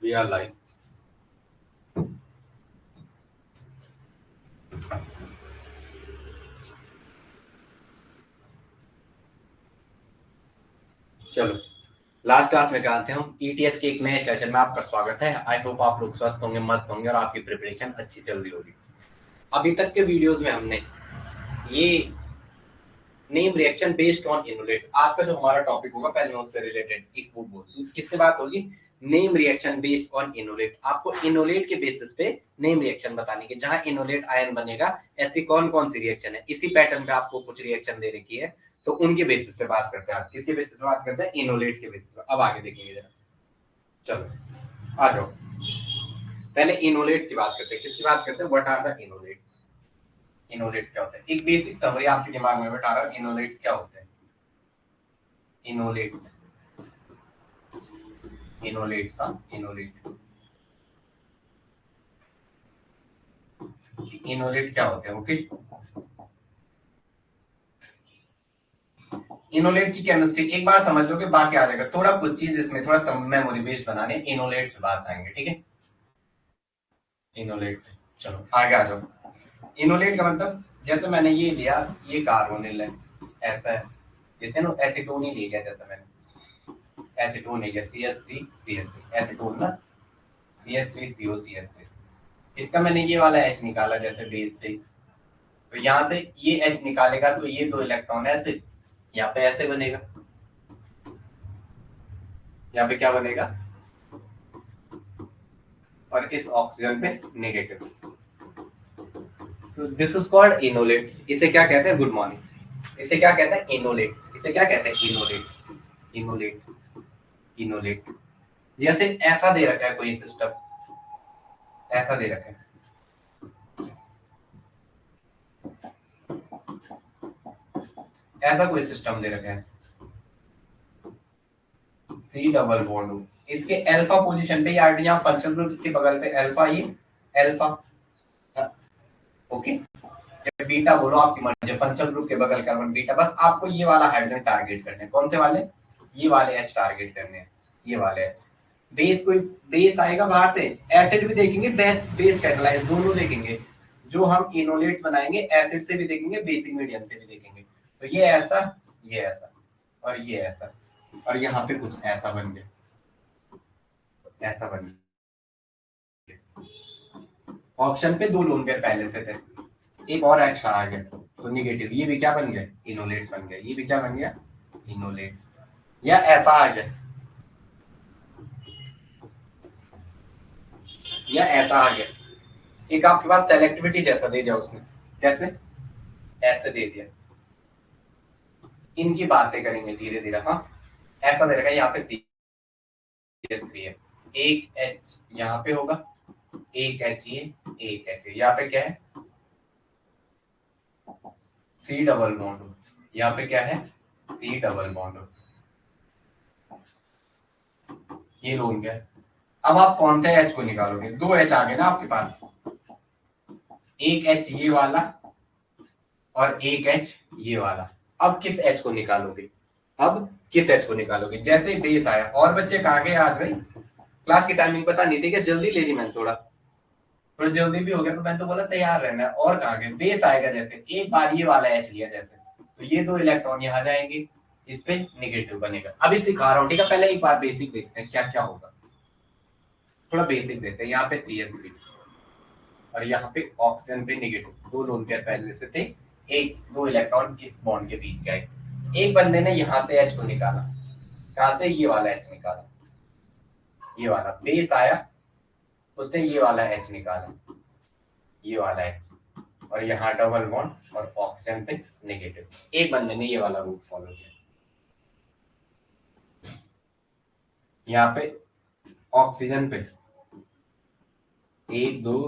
We are live. चलो, last class में कहा थे हम ईटीएस के एक नए सेशन में आपका स्वागत है। आई होप आप लोग स्वस्थ होंगे, मस्त होंगे और आपकी प्रिपरेशन अच्छी चल रही होगी। अभी तक के वीडियोस में हमने ये name reaction based on enolate, आज का जो हमारा टॉपिक होगा पहले उससे रिलेटेड एक वो बोल किससे बात होगी, name reaction based on enolate. आपको इनोलेट के बेसिस पे नेम रिएक्शन बताने के, जहां इनोलेट आयन बनेगा ऐसी कौन कौन सी रिएक्शन है, इसी पैटर्न पे आपको कुछ रिएक्शन दे रखी है, तो उनके बेसिस पे बात करते हैं। आप किसके बेसिस पे बात करते हैं? इनोलेट के बेसिस पे। अब आगे देखेंगे जरा, चलो आ जाओ। पहले इनोलेट्स की बात करते हैं। किसकी बात करते हैं? What are the enolates? Enolates क्या होता है? एक बेसिक समरी आपके दिमाग में बैठा रहा है, इनोलेट्स क्या होते हैं? इनोलेट्स, इनोलेट्स, इनोलेट, इनोलेट क्या होते हैं? ओके, इनोलेट की केमिस्ट्री एक बार समझ लो कि बाकी आ जाएगा। थोड़ा कुछ चीज इसमें थोड़ा सा मेमोरी बेस्ड बनाने, इनोलेट से बात आएंगे, ठीक है? इनोलेट, चलो आगे आ जाओ। इनोलेट का मतलब, जैसे मैंने ये लिया, ये कार्बोनिल है, ऐसा है, जैसे ना एसीटोन ही ले लिया, जैसे मैंने एसीटोन ले लिया, CH3 एसीटोन ना, CH3CO, इसका मैंने ये वाला H निकाला जैसे बेस से, तो यहाँ से ये H निकालेगा तो ये दो इलेक्ट्रॉन ऐसे यहाँ पे ऐसे बनेगा, यहाँ पे क्या बनेगा, और इस ऑक्सीजन पे नेगेटिव। तो दिस इज कॉल्ड इनोलेट। इसे क्या कहते हैं? Good morning. इसे क्या कहते हैं? इनोलेट। इसे क्या कहते हैं? Enolate, enolate, enolate. जैसे ऐसा दे रखा है कोई सिस्टम, ऐसा दे रखा है, ऐसा कोई सिस्टम दे रखा है, सी डबल बॉन्ड, इसके अल्फा पोजीशन पे यहाँ फंक्शनल ग्रुप इसके बगल पे अल्फा, ये अल्फा, ओके। जब बीटा बोलो आपकी मर्जी, फंक्शनल ग्रुप के बगल कार्बन बीटा, बस आपको ये वाला हाइड्रोजन टारगेट करने हैं। कौन से वाले? ये वाले H टारगेट करने हैं, ये वाले H। बेस, कोई बेस आएगा बाहर से, एसिड भी देखेंगे, बेस बेस कैटालाइज दोनों देखेंगे। जो हम इनोलेट्स बनाएंगे एसिड से भी देखेंगे, बेसिक मीडियम से भी देखेंगे। तो ये ऐसा, ये ऐसा, और ये ऐसा, और यहाँ पे कुछ ऐसा बन गया, ऐसा बन गया। ऑप्शन पे दो लोन पेयर पहले से थे, एक और एक्स्ट्रा आ गया तो निगेटिव, ये भी क्या बन गया? इनोलेट्स बन गया। ये भी क्या बन गया? इनोलेट्स। या ऐसा आ गया, या ऐसा आ गया। एक आपके पास सेलेक्टिविटी जैसा दे दिया उसने, कैसे? ऐसे दे दिया। इनकी बातें करेंगे धीरे धीरे। हाँ, ऐसा दे रखा है, यहाँ पे CH3 है, एक H यहाँ पे होगा, एक H ये, एक H ये, यहाँ पे क्या है? C डबल बॉन्ड, यहाँ पे क्या है? C डबल बॉन्ड, ये लोन क्या है? अब आप कौन से H को निकालोगे? दो H आ गए ना आपके पास, एक H ये वाला और एक H ये वाला। अब किस H को निकालोगे? अब किस H को निकालोगे? जैसे बेस आया, और बच्चे कहाँ गए आज भाई? क्लास की टाइमिंग पता नहीं थी क्या? जल्दी ले ली मैंने, थोड़ा थोड़ा जल्दी भी हो गया, तो मैंने तो बोला तैयार रहना है। और कहाँ गए? बेस आएगा, जैसे एक बार ये वाला H लिया जैसे, तो ये दो इलेक्ट्रॉन यहाँ जाएंगे, इस पे नेगेटिव बनेगा। अभी सिखा रहा हूँ, ठीक है? पहले एक बार बेसिक देखते हैं क्या क्या होगा, थोड़ा बेसिक देखते हैं। यहाँ पे CH3 और यहाँ पे ऑक्सीजन पे नेगेटिव, दो लोन पेयर पहले से थे, एक दो इलेक्ट्रॉन इस बॉन्ड के बीच गए। एक बंदे ने यहाँ से H को निकाला, कहाँ से? ये वाला H निकाला, ये वाला बेस आया, उसने ये वाला H निकाला, ये वाला H, और यहाँ डबल बॉन्ड और ऑक्सीजन पे नेगेटिव। एक बंदे ने ये वाला रूट फॉलो किया, यहाँ पे ऑक्सीजन पे 1 2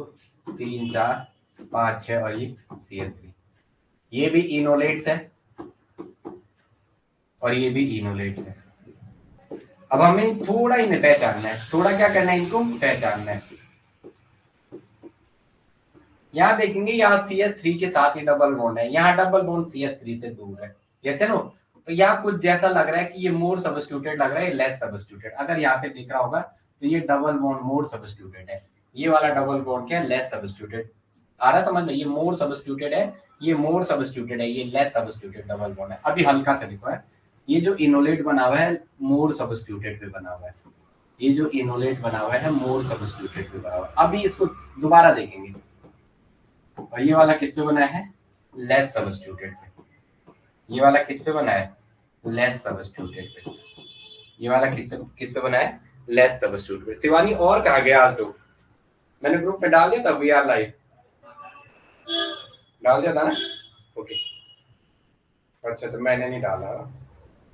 3 4 5 6 और ये CH3, ये भी इनोलेट्स है और ये भी इनोलेट है। अब हमें थोड़ा इन्हें पहचानना है, थोड़ा क्या करना है, इनको पहचानना है। यहाँ देखेंगे, यहाँ CH3 के साथ ही डबल बॉन्ड है, यहाँ डबल बॉन्ड CH3 से दूर है, जैसे नो। तो यहाँ कुछ जैसा लग रहा है कि ये मोर सबस्टिट्यूटेड लग रहा है, लेस सबस्टिट्यूटेड। अगर यहाँ पे दिख रहा होगा तो ये डबल बॉन्ड मोर सब्स्टिट्यूटेड है। ये वाला डबल बॉन्ड क्या है, लेस सब्स्टिट्यूटेड। आ रहा समझ में, ये मोर सब्स्टिट्यूटेड है, ये मोर सब्स्टिट्यूटेड है, ये लेस सब्स्टिट्यूटेड डबल बॉन्ड है। अभी हल्का सा लिखो है, ये जो इनोलेट बना हुआ है मोर सब्स्टिट्यूटेड पे बना हुआ है, ये जो इनोलेट बना हुआ है मोर सब्स्टिट्यूटेड पे बना हुआ है। अभी इसको दोबारा देखेंगे, और ये वाला किस पे बना है, लेस सब्स्टिट्यूटेड पे। ये वाला किस पे बना है, लेस सब्स्टिट्यूटेड पे। ये वाला किस पे बना है, लेस सब्स्टिट्यूटेड पे। शिवानी और कहा गया आज लोग, मैंने ग्रुप में डाल दिया था, वी आर लाइव डाल दिया था ना, ओके। अच्छा तो मैंने नहीं डाला,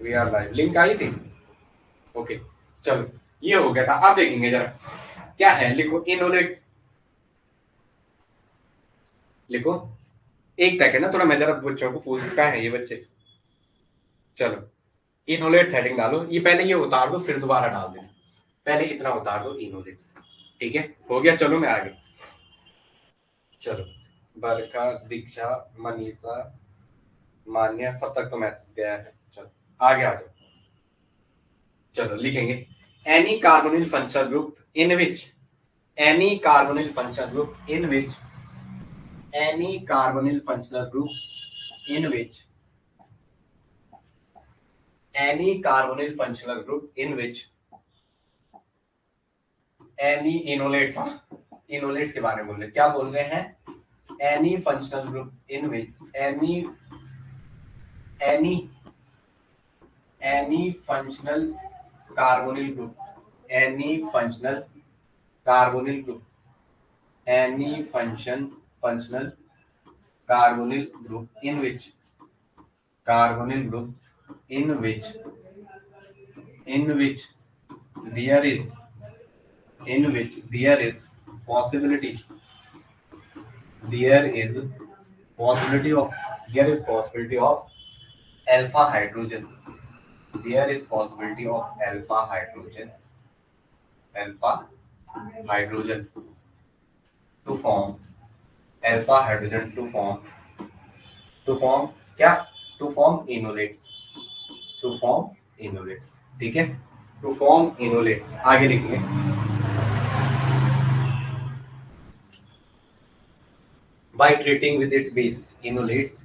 वी आर लाइव लिंक आई थी, ओके चलो ये हो गया था। अब देखेंगे जरा क्या है, लिखो इनोलेट्स, लिखो। एक सेकंड ना, थोड़ा मैं जरा बच्चों को पूछता है ये बच्चे। चलो इनोलेट सेटिंग डालो, ये पहले ये उतार दो फिर दोबारा डाल देना, पहले इतना उतार दो इनोलेट, ठीक है हो गया। चलो मैं आगे, चलो बरका, दीक्षा, मनीषा, मान्या, सब तक तो मैसेज गया है। चलो आगे आ जाओ, चलो लिखेंगे any carbonyl functional group in which, any carbonyl functional group in which, any carbonyl functional group in which, any carbonyl functional group in which any enolates, enolates के बारे में बोल रहे, क्या बोल रहे हैं, any functional group in which any functional carbonyl group, any functional carbonyl group, any functional carbonyl group in which, carbonyl group in which there is, in which there is possibility, there is possibility of, there is possibility of alpha hydrogen, there is possibility of alpha hydrogen, alpha hydrogen to form, alpha hydrogen to form क्या, to form enolates, to form enolates, ठीक है, to form enolates। आगे लिखिए by treating with its base, enolates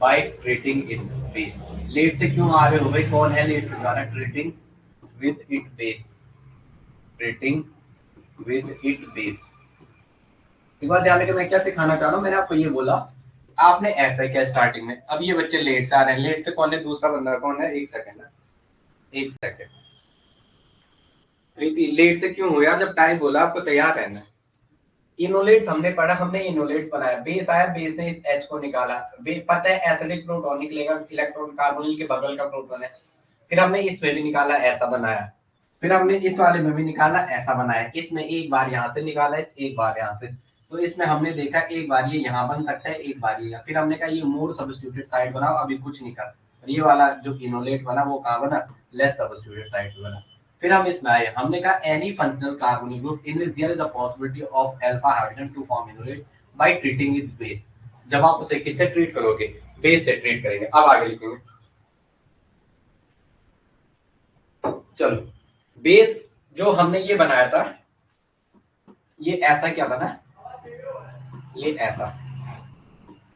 by treating it base। Late से क्यों आ रहे हो भाई, कौन है लेट से जा रहा है, treating with it base, treating with it base। एक बात ध्यान रखिए, मैं क्या सिखाना चाह रहा हूँ, मैंने आपको ये बोला, आपने ऐसा क्या स्टार्टिंग में, अब ये बच्चे लेट से आ रहे हैं, लेट से कौन है, दूसरा बंदा कौन है, एक सेकंड ना, एक सेकंड प्रीति, लेट से क्यों हो यार, जब टाइम बोला आपको तैयार रहना। इनोलेट्स हमने पढ़ा, हमने इनोलेट्स बनाया, बेस आया, बेस ने इस H को निकाला, पता है एसिडिक प्रोटॉन निकलेगा, इलेक्ट्रॉन कार्बोनिल के बगल का प्रोटॉन है, फिर हमने इसमें भी निकाला, ऐसा बनाया, फिर हमने इस वाले में भी निकाला, ऐसा बनाया, इसमें एक बार यहाँ से निकाला है, एक बार यहाँ से, तो इसमें हमने देखा एक बार ये यहाँ बन सकता है, एक बार ये, फिर हमने कहा ये मोर सब्स्टिट्यूटेड साइड बनाओ, अभी कुछ नहीं कर, ये वाला जो इनोलेट बना वो कहाँ बना, लेस सब्स्टिट्यूटेड साइड बना। फिर हम इसमें आए, हमने कहा any functional carbonyl group in which there is a possibility of alpha hydrogen to form enolate by treating with base. जब आप उसे किससे ट्रीट करोगे, बेस से ट्रीट करेंगे। अब आगे लिखेंगे, चलो बेस जो हमने ये बनाया था, ये ऐसा क्या था ना, ये ऐसा,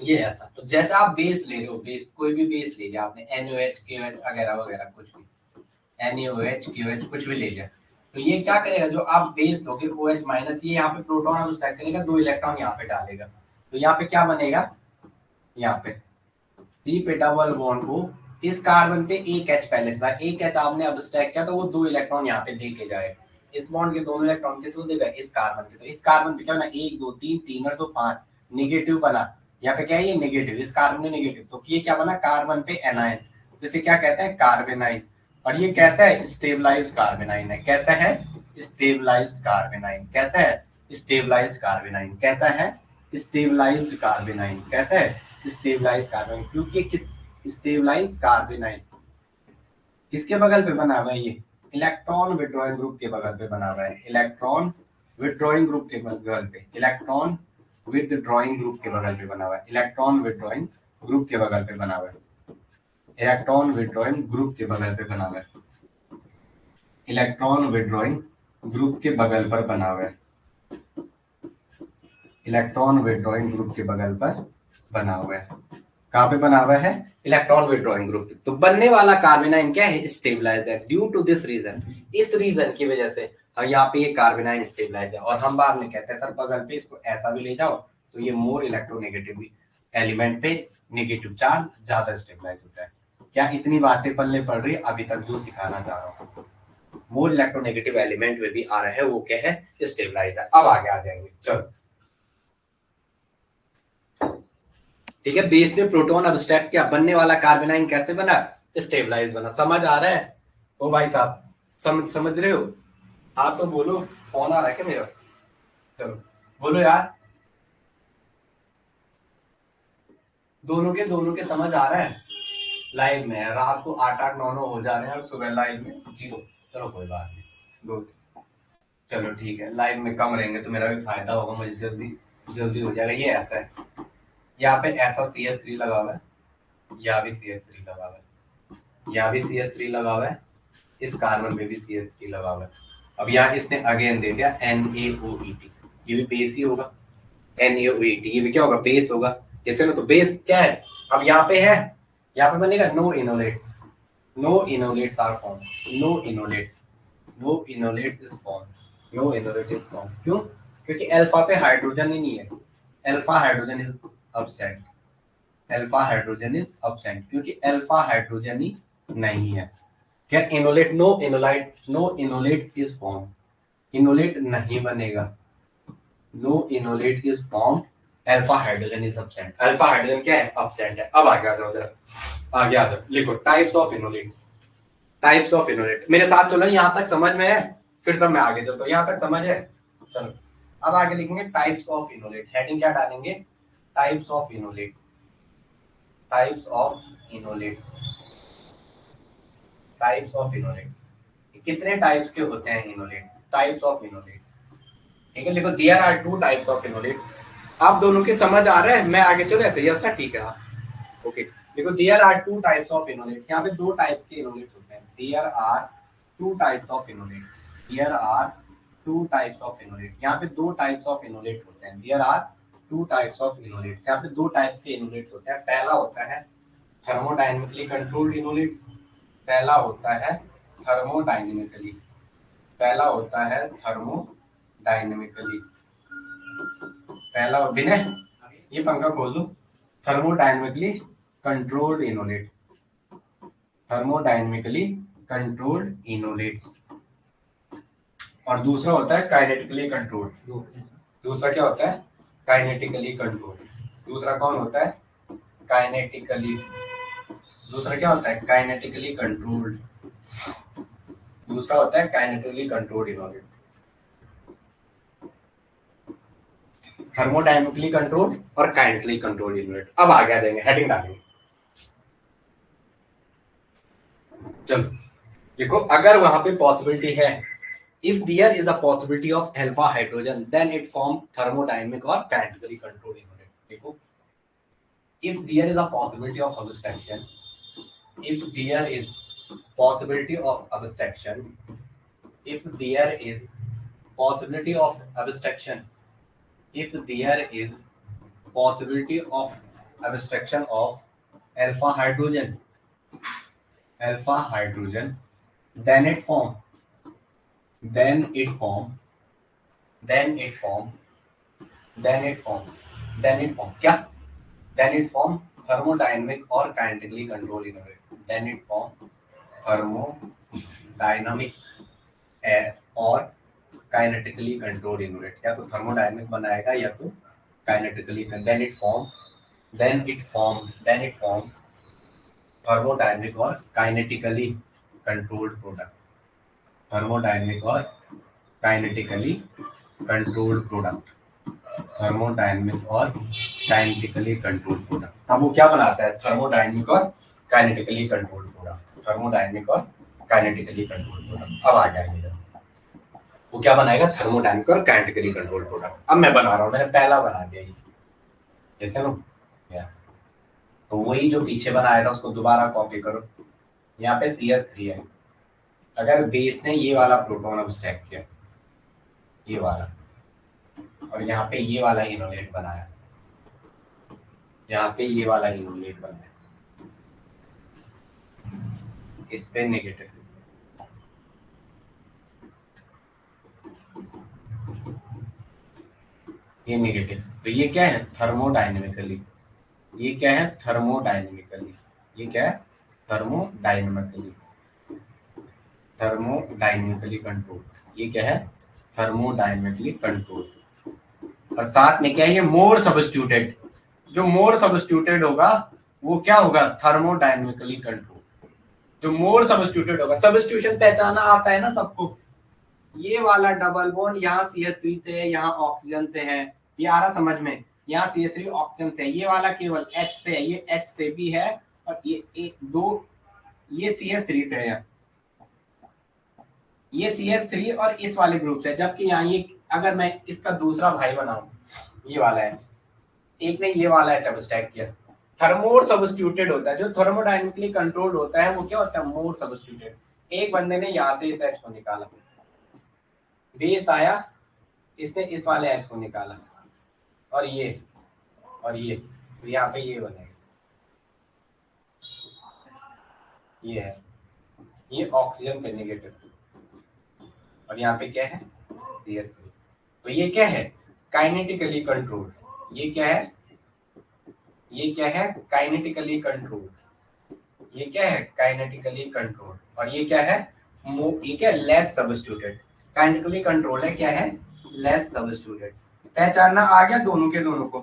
ये ऐसा, तो जैसा आप बेस ले रहे हो, बेस कोई भी बेस ले लिया आपने, NaOH KOH वगैरह वगैरह कुछ भी, NaOH KOH कुछ भी ले लिया, तो ये क्या करेगा, जो आप बेस लोगे OH माइनस, ये यहाँ पे प्रोटॉन अब स्टैक करेगा, 2 इलेक्ट्रॉन यहाँ पे डालेगा, तो यहाँ पे क्या बनेगा, यहाँ पे C पे डबल बॉन्ड को, इस कार्बन पे एक H पहले से था, एक H आपने अब स्टैक किया तो वो 2 इलेक्ट्रॉन यहाँ पे दे के जाएगा, इस बॉन्ड के दोनों इलेक्ट्रॉन किसको देगा, इस कार्बन के, तो इस कार्बन पे क्या बना, 1 2 3 3 और 2 5 नेगेटिव बना, यहाँ पे क्या है, ये नेगेटिव, इस कार्बन में नेगेटिव, तो ये क्या बना, कार्बन पे एनायन, तो इसे क्या कहते हैं, कार्बेनाइन। और ये कैसा है, स्टेबलाइज्ड कार्बेनाइन है, कैसा है, स्टेबलाइज्ड कार्बेनाइन, कैसा है, स्टेबलाइज्ड कार्बेनाइन, कैसा है, स्टेबलाइज्ड कार्बेनाइन, कैसा है, स्टेबलाइज्ड कार्बेनाइन, क्योंकि किस, स्टेबलाइज्ड कार्बेनाइन किसके बगल पे बना हुआ है, ये इलेक्ट्रॉन विड्रॉइंग ग्रुप के बगल पे बना हुआ है, इलेक्ट्रॉन विड्रॉइंग ग्रुप के बगल पे, इलेक्ट्रॉन विथड्रॉइंग ग्रुप के बगल पे बना हुआ है, इलेक्ट्रॉन विथड्रॉइंग ग्रुप के बगल पे बना हुआ है, इलेक्ट्रॉन विथड्रॉइंग ग्रुप के बगल पे बना हुआ है, इलेक्ट्रॉन विथड्रॉइंग ग्रुप के बगल पर बना हुआ है, इलेक्ट्रॉन विड्रॉइंग ग्रुप के बगल पर बना हुआ है। कहां पे बना हुआ है? Electron withdrawing group. तो बनने वाला कार्बेनाइन क्या है? स्टेबलाइज्ड है। ड्यू टू दिस रीजन, इस रीजन की वजह से यहाँ पे ये कार्बेनाइन स्टेबलाइज है। और हम बाद में कहते हैं सर बगल पे इसको ऐसा भी ले जाओ तो ये मोर इलेक्ट्रोनेगेटिव एलिमेंट पे नेगेटिव चार्ज ज्यादा स्टेबलाइज होता है। क्या इतनी बातें पल्ले पड़ रही है? अभी तक जो सिखाना चाह रहा हूँ, मोर इलेक्ट्रोनेगेटिव एलिमेंट में भी आ रहा है, वो क्या है? स्टेबलाइज है। अब आगे आ जाएंगे, चलो ठीक है। बेस ने प्रोटॉन अब्स्ट्रैक्ट किया, बनने वाला कार्बेनाइन कैसे बना? स्टेबलाइज बना। समझ आ रहा है? ओ भाई साहब समझ रहे हो? हाँ तो बोलो, फोन आ रहा है क्या मेरा? चलो बोलो यार, दोनों के समझ आ रहा है? लाइव में है, रात को 8-8 9-9 हो जा रहे हैं और सुबह लाइव में 0। चलो कोई बात नहीं, 2। चलो ठीक है, लाइव में कम रहेंगे तो मेरा भी फायदा होगा, मुझे जल्दी जल्दी हो जाएगा। ये ऐसा है, यहाँ पे ऐसा CH3 लगा हुआ है, यहाँ भी CH3 लगा हुआ है, यहाँ भी CH3 लगा हुआ है, इस कार्बन में भी CH3 लगा हुआ है। अब यहाँ इसने अगेन दे दिया NaOET, ये भी बेस ही होगा। NaOET ये भी क्या होगा? बेस होगा। जैसे ना, तो बेस क्या है? अब यहाँ पे है, यहाँ पे बनेगा no enolates, no enolates are form, no enolates, no enolates is form, no enolate is form. क्यों? क्योंकि अल्फा पे हाइड्रोजन ही नहीं है, alpha hydrogen is absent, alpha hydrogen is absent, क्योंकि अल्फा हाइड्रोजन ही नहीं है। क्या enolate? No enolate, no enolate is form, enolate नहीं बनेगा, no enolate is form, alpha hydrogen is absent, alpha hydrogen क्या है? अब्सेंट है। अब आगे आ जाओ जरा, आगे आ जाओ, लिखो types of enolates, types of enolate. मेरे साथ चलो, यहाँ तक समझ में है? फिर सब मैं आगे चलता हूँ, यहाँ तक समझ है? चलो अब आगे लिखेंगे टाइप्स ऑफ इनोलेट। हेडिंग क्या डालेंगे? Types of enolate, types of enolates, types of enolates. कितने टाइप्स के होते हैं इनोलेट? टाइप्स ऑफ इनोलेट्स, ठीक है। लिखो there are 2 types of enolate. आप दोनों के समझ आ रहा है? मैं आगे चलो ऐसे, यस ना? ठीक है, ओके। देखो there are 2 types of enolate, यहाँ पे 2 टाइप के इनोलेट होते हैं। There are 2 types of enolate, there are 2 types of enolate, यहाँ पे 2 टाइप्स ऑफ इनोलेट होते हैं। There are 2 types of enolates, यहाँ पे 2 टाइप्स के इनोलेट्स होते हैं। पहला होता है थर्मोडायनेमिकली कंट्रोल्ड इनोलेट्स, पहला होता है थर्मोडायनेमिकली, पहला होता है थर्मोडायनेमिकली, पहला विनय ये पंखा खोल दो। Thermodynamically controlled enolate, thermodynamically controlled enolates. और दूसरा होता है काइनेटिकली कंट्रोल्ड, दूसरा क्या होता है? Kinetically controlled. दूसरा कौन होता है? काइनेटिकली, दूसरा क्या होता है? काइनेटिकली कंट्रोल्ड, दूसरा होता है kinetically controlled enolate. Thermodynamically controlled और काइनेटिकली कंट्रोल्ड इनोलेट। अब आगे आ जाएंगे, हेडिंग डालेंगे। चलो देखो, अगर वहां पे पॉसिबिलिटी है, if there is a possibility of alpha hydrogen then it form thermodynamic or kinetically controlled inorganic। देखो, if there is a possibility of abstraction, if there is possibility of abstraction, if there is possibility of abstraction, if there is possibility of abstraction of alpha hydrogen, alpha hydrogen, then it form, then it form, then it form, then it form, then it form क्या? Then it form thermodynamic or kinetically controlled inorganic, then it form thermodynamic और kinetically controlled enolate. या तो thermodynamic बनाएगा या तो kinetically. Then it form, then it form, then it form thermodynamic और kinetically controlled product, thermodynamic और kinetically controlled product, thermodynamic और kinetically controlled product. अब वो क्या बनाता है? थर्मोडायनेमिक और काइनेटिकली कंट्रोल्ड प्रोडक्ट, थर्मोडायनेमिक और काइनेटिकली कंट्रोल्ड प्रोडक्ट। अब आ जाएंगे जब वो क्या बनाएगा? थर्मोडायनेमिक और काइनेटिकली कंट्रोल्ड प्रोडक्ट। अब मैं बना रहा हूँ, मैंने पहला बना दिया ये, जैसे ना, तो वही जो पीछे बनाया था उसको दोबारा कॉपी करो। यहाँ पे CH3 है, अगर बेस ने ये वाला प्रोटॉन अब स्टैक किया ये वाला, और यहाँ पे ये वाला इनोलेट बनाया, यहाँ पे ये वाला इनोलेट बनाया, इस पे नेगेटिव। ये नेगेटिव, तो ये क्या है थर्मोडायनेमिकली, ये क्या है थर्मोडायनेमिकली, ये क्या है थर्मोडायनेमिकली, थर्मोडायनेमिकली कंट्रोल, ये क्या है थर्मोडायनेमिकली कंट्रोल। और साथ में क्या है ये मोर सब्स्टिट्यूटेड, जो मोर सब्स्टिट्यूटेड होगा वो क्या होगा थर्मोडायनेमिकली कंट्रोल। जो मोर सब्स्टिट्यूटेड होगा, सब्स्टिट्यूशन पहचाना आता है ना सबको, ये वाला डबल बॉन्ड यहाँ CH3 से है, यहाँ ऑक्सीजन से है, ये आ रहा समझ में, यहाँ CH3 ऑक्सीजन से है, ये वाला केवल H से है, ये H से भी है, और ये एक दो ये CH3 से है, ये CH3 और इस वाले ग्रुप से, जबकि यहाँ ये अगर मैं इसका दूसरा भाई बनाऊं, ये वाला है, एक ने ये वाला एच अब स्टैक किया, थर्मोर सब्स्टिट्यूटेड होता है, जो थर्मोडायनेमिकली कंट्रोल्ड होता है वो क्या होता है मोर सब्स्टिट्यूटेड। एक बंदे ने यहाँ से इस एच को निकाला, बेस आया, इसने इस वाले एच को निकाला, और ये तो यहाँ पे ये बनेगा, ये है, ये ऑक्सीजन पे नेगेटिव, और यहाँ पे क्या है CH3। तो ये क्या है काइनेटिकली कंट्रोल, ये क्या है, ये क्या है काइनेटिकली कंट्रोल, ये क्या है काइनेटिकली कंट्रोल, और ये क्या है ये क्या लेस सब्स्टिट्यूटेड। काइनेटिकली कंट्रोल है क्या है लेस सब्स्टिट्यूटेड। पहचानना आ गया दोनों के दोनों को,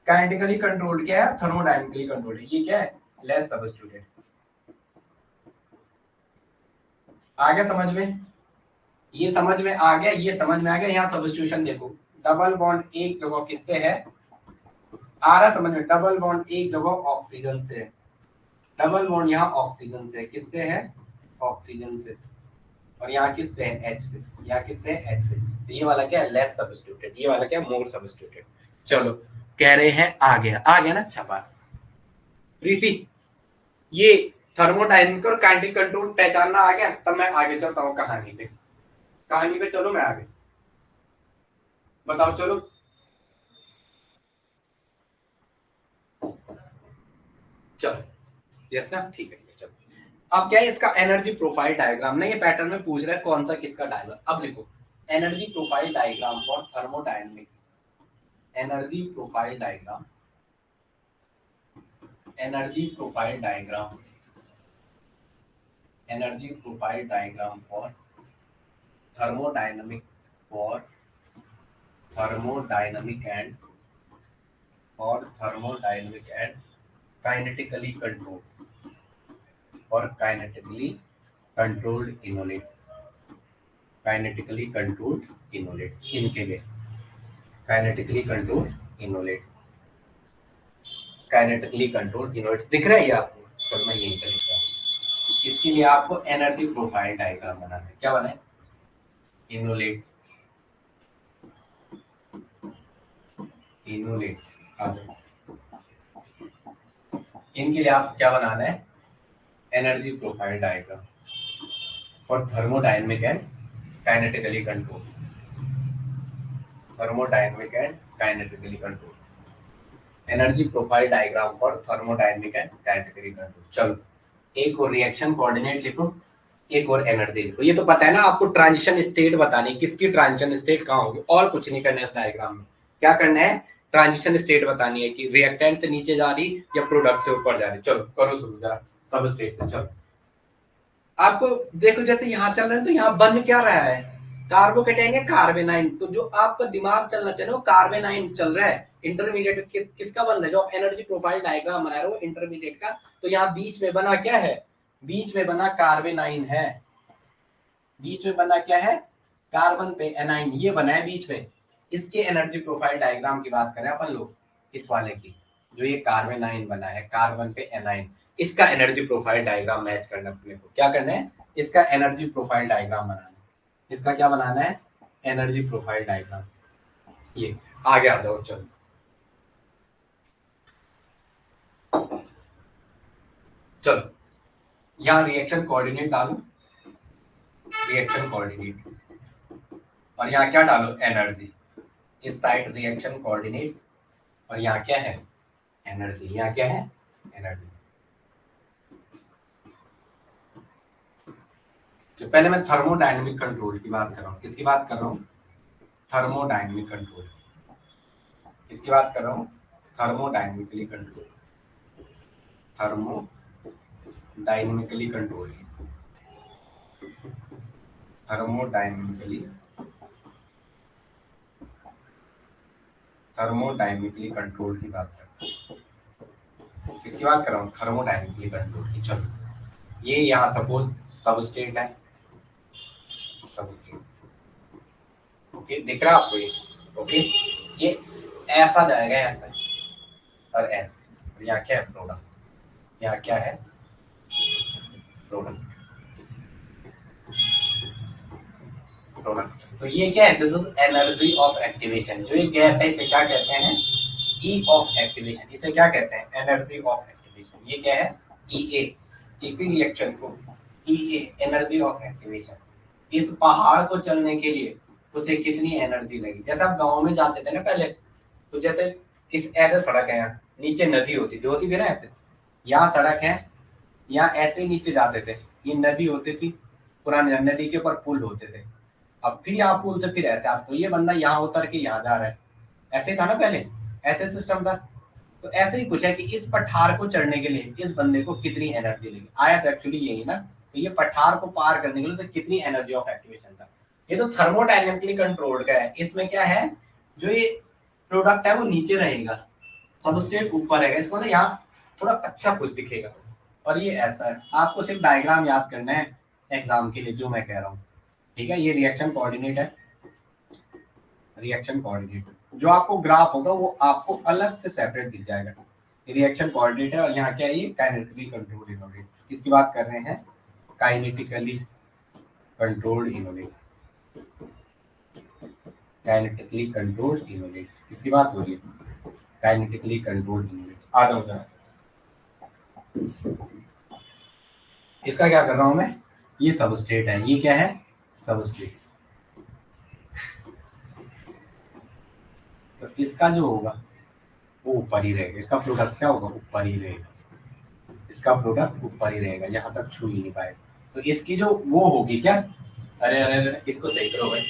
काइनेटिकली कंट्रोल क्या है थर्मोडायनेमिकली कंट्रोल है, ये क्या है लेस सब्स्टिट्यूटेड। आ गया समझ में, ये समझ में आ गया, ये समझ में आ गया। यहाँ सब्स्टिट्यूशन देखो, डबल बॉन्ड एक जगह किससे है, आ रहा समझ में, डबल बॉन्ड एक जगह ऑक्सीजन से है, डबल बॉन्ड यहाँ ऑक्सीजन से, किससे है ऑक्सीजन से, और यहाँ किससे है H से, यहाँ किससे है H से। तो ये वाला क्या है लेस सब्स्टिट्यूटेड, ये वाला क्या है मोर सब्स्टिट्यूटेड। चलो कह रहे हैं आ गया ना, शाबाश प्रीति। ये थर्मोडायनेमिक और काइनेटिक कंट्रोल पहचानना आ गया, तब मैं आगे चलता हूँ कहानी पे, कहानी पे चलो मैं आगे, बताओ चलो। चलो यस ना, ठीक है चलो। अब क्या है इसका एनर्जी प्रोफाइल डायग्राम ना, ये पैटर्न में पूछ रहा है कौन सा किसका डायग्राम। अब लिखो energy profile diagram for thermodynamic, energy profile diagram, energy profile diagram, energy profile diagram for thermodynamic, for thermodynamic and और थर्मोडायनेमिक एंड काइनेटिकली कंट्रोल और काइनेटिकली कंट्रोल्ड इनोलेट्स, काइनेटिकली कंट्रोल्ड इनोलेट्स, इनके लिए काइनेटिकली कंट्रोल्ड इनोलेट्स, काइनेटिकली कंट्रोल्ड इनोलेट्स दिख रहा है ये आपको। चलो मैं यहीं पे लिखता हूँ। इसके लिए आपको एनर्जी प्रोफाइल डायग्राम बनाना है, क्या बनाए इनोलेट्स, इनोलेट्स। इनके लिए आपको क्या बनाना है energy profile diagram for thermodynamic and kinetically control, thermodynamic and kinetically control, energy profile diagram for thermodynamic and kinetically control. चलो एक और रिएक्शन कोऑर्डिनेट लिखो, एक और एनर्जी लिखो। ये तो पता है ना आपको, ट्रांजिशन स्टेट बतानी, किसकी ट्रांजिशन स्टेट कहाँ होगी, और कुछ नहीं करना है इस डायग्राम में। क्या करना है ट्रांजिशन स्टेट बतानी है कि रिएक्टेंट से नीचे जा रही या प्रोडक्ट से ऊपर जा रही। चलो करो शुरू जरा सब स्टेट से। चलो आपको देखो जैसे यहाँ चल रहे हैं तो यहाँ बन क्या रहा है कार्बोकेटाइन या कार्बेनाइन, तो जो आपका दिमाग चलना चाहिए वो कार्बेनाइन चल रहा है। इंटरमीडिएट किसका बन रहा है, जो एनर्जी प्रोफाइल डायग्राम बना रहे हो इंटरमीडिएट का, तो यहाँ बीच में बना क्या है, बीच में बना कार्बेनाइन है, बीच में बना क्या है कार्बन पे एनाइन, ये बना है बीच में। इसके एनर्जी प्रोफाइल डायग्राम की बात करें अपन लोग, इस वाले की, जो ये कार्बेनाइन बना है कार्बन पे एनाइन, इसका एनर्जी प्रोफाइल डायग्राम मैच करना अपने को। क्या करना है इसका एनर्जी प्रोफाइल डायग्राम बनाना है, इसका क्या बनाना है एनर्जी प्रोफाइल डायग्राम। ये आगे आ जाओ चलो। चलो यहाँ रिएक्शन कोऑर्डिनेट डालो, रिएक्शन कोऑर्डिनेट, और यहाँ क्या डालो, एनर्जी। इस साइड रिएक्शन कोऑर्डिनेट्स, और यहाँ क्या है, एनर्जी। यहाँ क्या है, एनर्जी। तो पहले मैं थर्मोडायनेमिक कंट्रोल की बात कर रहा हूँ। किसकी बात कर रहा हूँ, थर्मोडायनेमिक कंट्रोल। किसकी बात कर रहा हूँ, thermodynamically control, thermodynamically control, thermodynamically thermodynamically control की बात कर रहा हूँ। किसकी बात कर रहा हूँ, थर्मोडायनेमिकली कंट्रोल की। चलो ये यहाँ सपोज सबस्टेट है, सबस्टेट, ओके, दिख रहा है आपको ये, ओके। ये ऐसा जाएगा, ऐसा और ऐसे, और यहाँ क्या है, प्रोडक्ट। यहाँ क्या है, प्रोडक्ट, प्रोडक्ट। तो ये क्या है, this is energy of activation. जो ये गैप है इसे क्या कहते हैं, ई ऑफ एक्टिवेशन। इसे क्या कहते हैं, एनर्जी ऑफ एक्टिवेशन। ये क्या है, ई ए। इसी रिएक्शन को ई ए, एनर्जी ऑफ एक्टिवेशन। इस पहाड़ को चलने के लिए उसे कितनी एनर्जी लगी। जैसे आप गांव में जाते थे ना पहले, तो जैसे इस ऐसे सड़क है, यहाँ नीचे नदी होती थी ना ऐसे, यहाँ सड़क है, यहाँ ऐसे ही नीचे जाते थे, ये नदी होती थी, पुरानी नदी के ऊपर पुल होते थे। अब फिर यहाँ पुल से फिर ऐसे आप, तो ये बंदा यहाँ उतर के यहाँ जा रहा है, ऐसे था ना पहले, ऐसे सिस्टम था। तो ऐसे ही कुछ है कि इस पठार को चढ़ने के लिए इस बंदे को कितनी एनर्जी लगी। आया तो एक्चुअली यही ना, तो ये पठार को पार करने के लिए उसे कितनी एनर्जी ऑफ एक्टिवेशन था। ये तो थर्मोडायनेमिकली कंट्रोल्ड का है। इसमें क्या है, जो ये प्रोडक्ट है वो नीचे रहेगा, सबस्ट्रेट ऊपर रहेगा। इसको मतलब यहाँ थोड़ा अच्छा कुछ दिखेगा। और ये ऐसा है, आपको सिर्फ डायग्राम याद करना है एग्जाम के लिए जो मैं कह रहा हूँ, ठीक है। ये रिएक्शन कोऑर्डिनेट है, रिएक्शन कोऑर्डिनेट। जो आपको ग्राफ होगा वो आपको अलग से सेपरेट दिख जाएगा। ये रिएक्शन कोऑर्डिनेट है, और यहाँ क्या है, ये काइनेटिकली कंट्रोल्ड इनोलेट। किसकी बात कर रहे हैं, kinetically controlled enolate, kinetically controlled enolate. किसकी बात हो रही है, काइनेटिकली कंट्रोल्ड इनोलेट। आ जाओ जरा, इसका क्या कर रहा हूं मैं, ये सबस्ट्रेट है, ये क्या है, सबस्ट्रेट। तो इसका जो होगा वो ऊपर ही रहेगा, इसका प्रोडक्ट क्या होगा, ऊपर ही रहेगा, इसका प्रोडक्ट ऊपर ही रहेगा, यहाँ तक छू ही नहीं पाएगा। तो इसकी जो वो होगी क्या, अरे अरे अरे इसको सही करो भाई,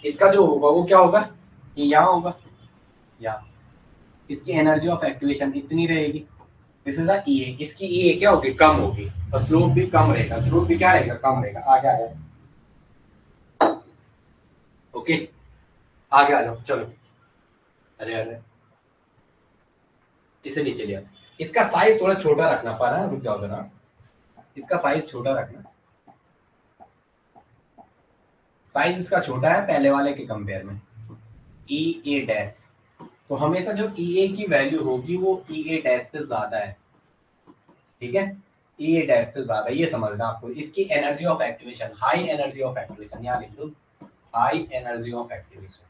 इसका जो होगा वो क्या होगा, ये यहाँ होगा, यहाँ। इसकी एनर्जी ऑफ एक्टिवेशन इतनी रहेगी, दिस इज ई ए। इसकी ई ए क्या होगी, कम होगी, और स्लोप भी कम रहेगा। स्लोप भी क्या रहेगा, कम रहेगा। आगे आ जाओ, ओके, आगे आ जाओ, चलो। अरे अरे इसे नीचे लिया, इसका साइज थोड़ा छोटा रखना पा रहा है, रुक जाओ जरा, इसका साइज छोटा रखना, साइज इसका छोटा है पहले वाले के कंपेयर में, ई ए डैश। तो हमेशा जो ई ए की वैल्यू होगी वो ई ए डैश से ज्यादा है, ठीक है, ई ए डैश से ज्यादा, ये समझना आपको। इसकी energy of activation, high energy of activation, यहाँ लिख दो, high energy of activation,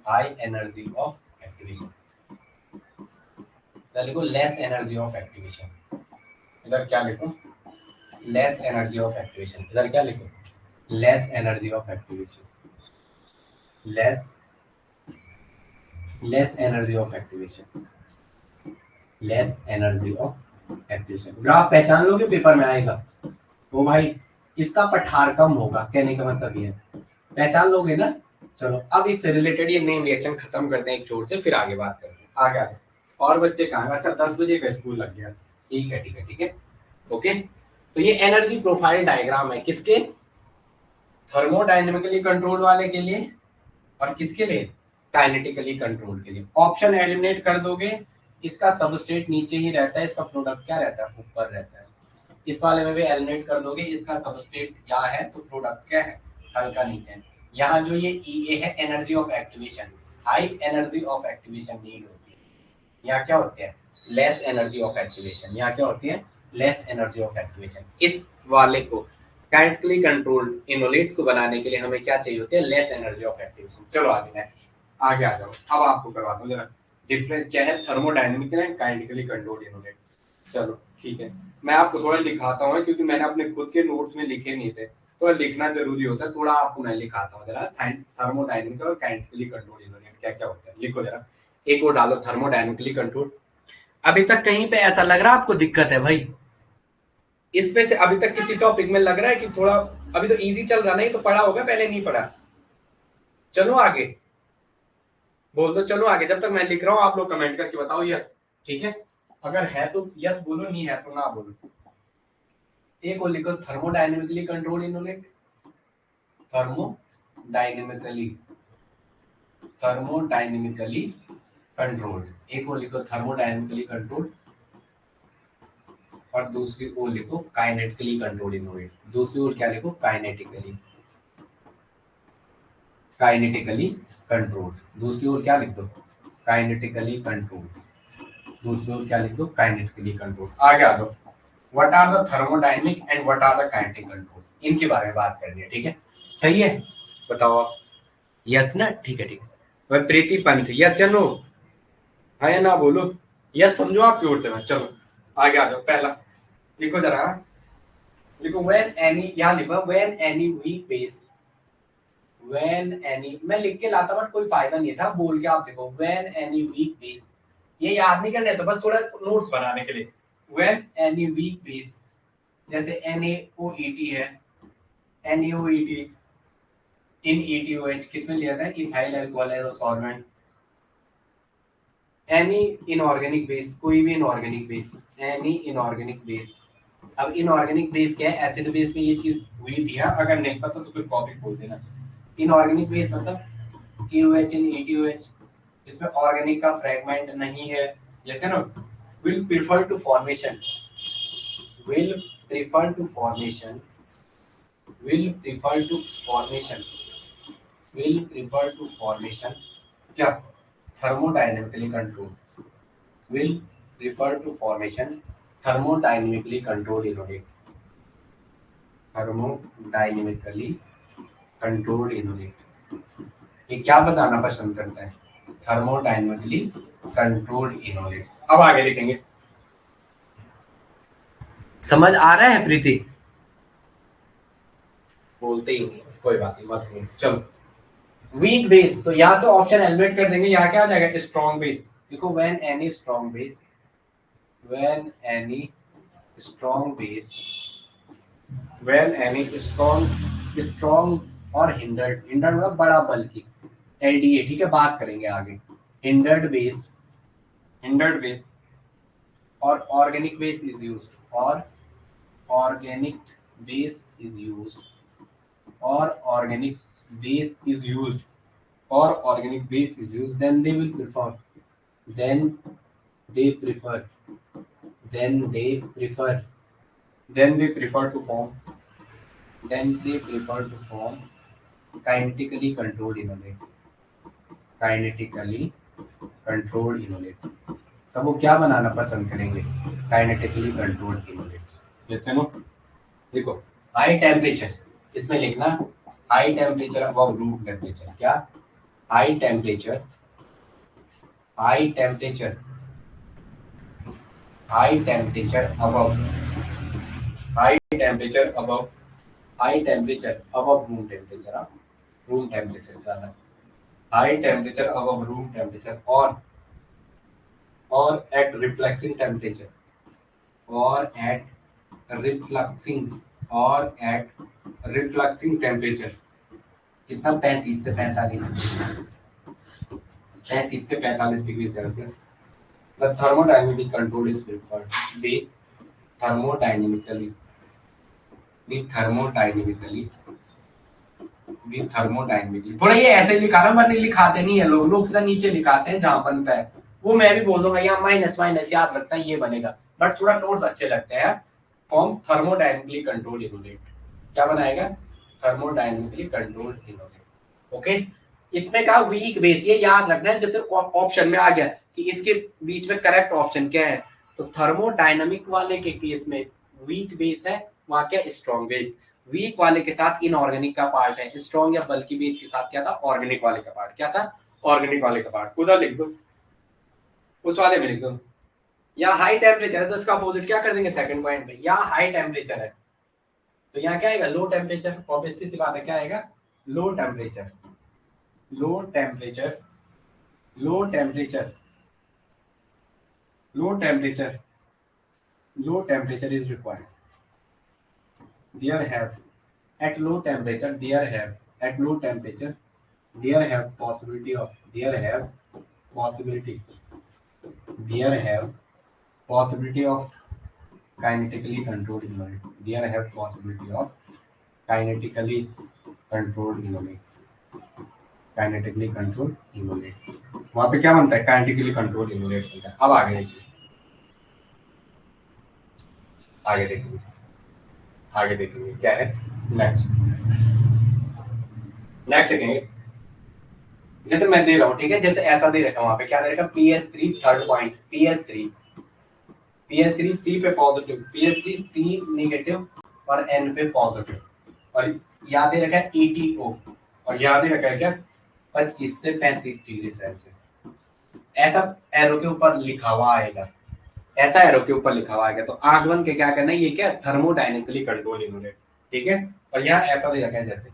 high energy of activation. इधर लिखो लेस एनर्जी ऑफ एक्टिवेशन, इधर क्या लिखो, लेस एनर्जी ऑफ एक्टिवेशन। इधर क्या लिखो, less energy of activation, less energy of activation, less energy of activation. Graph पहचान लोगे, पेपर में आएगा वो भाई, इसका पठार कम होगा, कहने का मतलब ये है, पहचान लोगे ना। चलो अब इससे रिलेटेड ये नेम रिएक्शन खत्म करते हैं एक छोर से, फिर आगे बात करते हैं। आगे आगे और बच्चे कहाँ, अच्छा 10 बजे का स्कूल लग गया, ठीक है ठीक है ठीक है, ओके। तो ये एनर्जी प्रोफाइल डायग्राम है, किसके, थर्मोडायनेमिकली कंट्रोल वाले के लिए, और किसके लिए, काइनेटिकली कंट्रोल के लिए। ऑप्शन एलिमिनेट कर दोगे, इसका सबस्ट्रेट नीचे ही रहता है, इसका प्रोडक्ट क्या रहता है, ऊपर रहता है। इस वाले में भी एलिमिनेट कर दोगे, इसका सबस्ट्रेट यहाँ है तो प्रोडक्ट क्या है, हल्का नीचे है। यहाँ जो ये ई ए है, energy of activation, high energy of activation need होती है। यहाँ क्या होती है, लेस एनर्जी ऑफ एक्टिवेशन। यहाँ क्या होती है, लेस एनर्जी ऑफ एक्टिवेशन। इस वाले को काइनेटिकली कंट्रोल्ड इनोलेट्स को बनाने के लिए हमें क्या चाहिए होती है, लेस एनर्जी ऑफ एक्टिवेशन। चलो आगे नेक्स्ट, आगे आ जाओ। अब आपको करवाता हूँ जरा डिफरेंस क्या है, थर्मोडायनेमिकल एंड काइनेटिकली कंट्रोल्ड इनोलेट्स। चलो ठीक है, मैं आपको थोड़ा दिखाता हूँ क्योंकि मैंने अपने खुद के नोट्स में लिखे नहीं थे, तो लिखना जरूरी होता है, थोड़ा आपको मैं लिखाता हूँ जरा। थर्मोडायनेमिकल और काइनेटिकली कंट्रोल यूनिट क्या क्या होता है, लिखो जरा। एक और डालो, थर्मोडायनेमिकली कंट्रोल। अभी तक कहीं पे ऐसा लग रहा है आपको दिक्कत है भाई? इसमें से अभी तक किसी टॉपिक में लग रहा है कि थोड़ा अभी तो इजी चल रहा, नहीं तो पढ़ा होगा पहले, नहीं पढ़ा? चलो आगे, बोल दो चलो आगे। जब तक मैं लिख रहा हूँ आप लोग कमेंट करके बताओ यस, ठीक है? अगर है तो यस बोलो, नहीं है तो ना बोलो। एक और लिखो, thermodynamically control unit. Thermodynamically thermodynamically control. एक और लिखो, थर्मोडायनेमिकली कंट्रोल। और दूसरी ओर लिखो, काइनेटिकली कंट्रोल यूनिट। दूसरी ओर क्या लिखो? Kinetically kinetically control. दूसरी ओर क्या लिख दो? Kinetically control. दूसरी ओर क्या लिख दो? Kinetically control. आगे आ दो। What are the thermodynamic and what are the kinetic control, इनके बारे में बात करनी है, ठीक है? सही है, बताओ आप। यस ना? ठीक है ठीक है। वह प्रीति पंथ, यस या नो? हाँ या ना बोलो? यस समझो आपकी ओर से। मैं चलो आगे आ जाओ। पहला लिखो जरा, लिखो व्हेन एनी, यहां लिखो when any weak base. When any, मैं लिख के लाता बट कोई फायदा नहीं था, बोल के आप लिखो व्हेन एनी वीक बेस। ये याद नहीं करने से, बस थोड़ा नोट्स बनाने के लिए। व्हेन एनी वीक बेस, जैसे NaOET है, NaOET इन ETOH किस में लिया था? Ethyl alcohol as a solvent. Any inorganic base, कोई भी inorganic base, any inorganic base. अब इनऑर्गेनिक बेस क्या है? एसिड बेस में ये चीज हुई थी, हाँ? अगर नहीं पता तो फिर टॉपिक बोल देना। इनऑर्गेनिक बेस मतलब KOH इन ETOH, जिसमें ऑर्गेनिक का फ्रेगमेंट नहीं है, जैसे ना will prefer to formation will prefer to formation will prefer to formation will prefer to formation क्या? thermodynamically controlled will prefer to formation thermodynamically controlled unit thermodynamically controlled unit। ये क्या बताना पसंद करता है? thermodynamically controlled units। अब आगे लिखेंगे। समझ आ रहा है प्रीति? बोलते ही नहीं, कोई बात नहीं, मत बोलो। चलो वीक बेस, तो यहाँ से ऑप्शन एलिमिनेट कर देंगे। यहाँ क्या आ जाएगा? Strong base. देखो when any strong base, when any strong base, when any strong strong और हिंडर्ड, हिंडर्ड मतलब बड़ा बल्कि, LDA, ठीक है? बात करेंगे आगे। हिंडर्ड बेस, हिंडर्ड बेस और ऑर्गेनिक बेस इज यूज्ड, और organic base is used, or organic base is used, or organic base is used, then they will prefer, then they prefer then they prefer then they prefer to form kinetically controlled unit, kinetically controlled unit। तब वो क्या बनाना पसंद करेंगे? Kinetically controlled units. जैसे नो देखो, high temperature, इसमें लिखना high temperature above room temperature. क्या? High temperature, high temperature, high temperature above, high temperature above, high temperature above room temperature. Room temperature ज्यादा, high temperature above room temperature, और at refluxing temperature, और at refluxing, और at रिफ्लक्सिंग temperature कितना? 35 से 45, 35 से 45 degree Celsius. The thermodynamic control is preferred, the thermodynamically the thermodynamically thermodynamically। थोड़ा ये ऐसे लिखा रहा, वरना लिखाते नहीं है लोग, लोग सीधा नीचे लिखाते हैं जहां बनता है। वो मैं भी बोल दूंगा, यहाँ माइनस माइनस याद रखना, ये बनेगा। बट थोड़ा नोट्स अच्छे लगते हैं। फॉर्म थर्मोडायनेमिकली कंट्रोल्ड यूनिट, क्या बनाएगा? Thermodynamically controlled unit. ओके, इसमें कहा वीक बेस, ये याद रखना है। जैसे ऑप्शन में आ गया कि इसके बीच में करेक्ट ऑप्शन क्या है, तो थर्मोडायनामिक वाले के केस में वीक बेस है, वहां क्या? Strong base. वीक वाले के साथ इनऑर्गेनिक का पार्ट है, स्ट्रॉन्ग या बल्कि बेस के साथ क्या था? ऑर्गेनिक वाले का पार्ट। क्या था? ऑर्गेनिक वाले का पार्ट। उधर लिख दो, उस वाले में लिख दो। या हाई टेम्परेचर है तो इसका अपोजिट क्या कर देंगे? सेकंड पॉइंट में, या हाई टेम्परेचर है तो यहाँ क्या आएगा, लो टेम्परेचर। ऑब्वियसली सी बात है, क्या आएगा, low temperature. Low temperature, low temperature, low temperature, low temperature is required. There have, at low temperature there have, at low temperature there have possibility of, there have possibility, there have possibility of kinetically controlled unit, there have possibility of kinetically controlled unit, kinetically controlled unit। वहां पे क्या बनता है, kinetically controlled unit बनता है। अब आगे देखिए, आगे देखेंगे, आगे देखेंगे क्या है नेक्स्ट। नेक्स्ट देखेंगे, जैसे मैं दे रहा हूँ, ठीक है, जैसे ऐसा दे रखा वहां पे क्या दे रखा, PS3 third point, PS3, PS3 C पे पॉजिटिव, PS3 C नेगेटिव और N पे पॉजिटिव, और याद दे रखा है ETO, और याद दे रखा है क्या 25 से 35 डिग्री सेल्सियस। ऐसा एरो के ऊपर लिखा हुआ आएगा, ऐसा एरो के ऊपर लिखा हुआ आएगा, तो आंख बंद के क्या करना है, ये क्या थर्मोडायनेमिकली कंट्रोल यूनिट, ठीक है। और यहाँ ऐसा दे रखा है, जैसे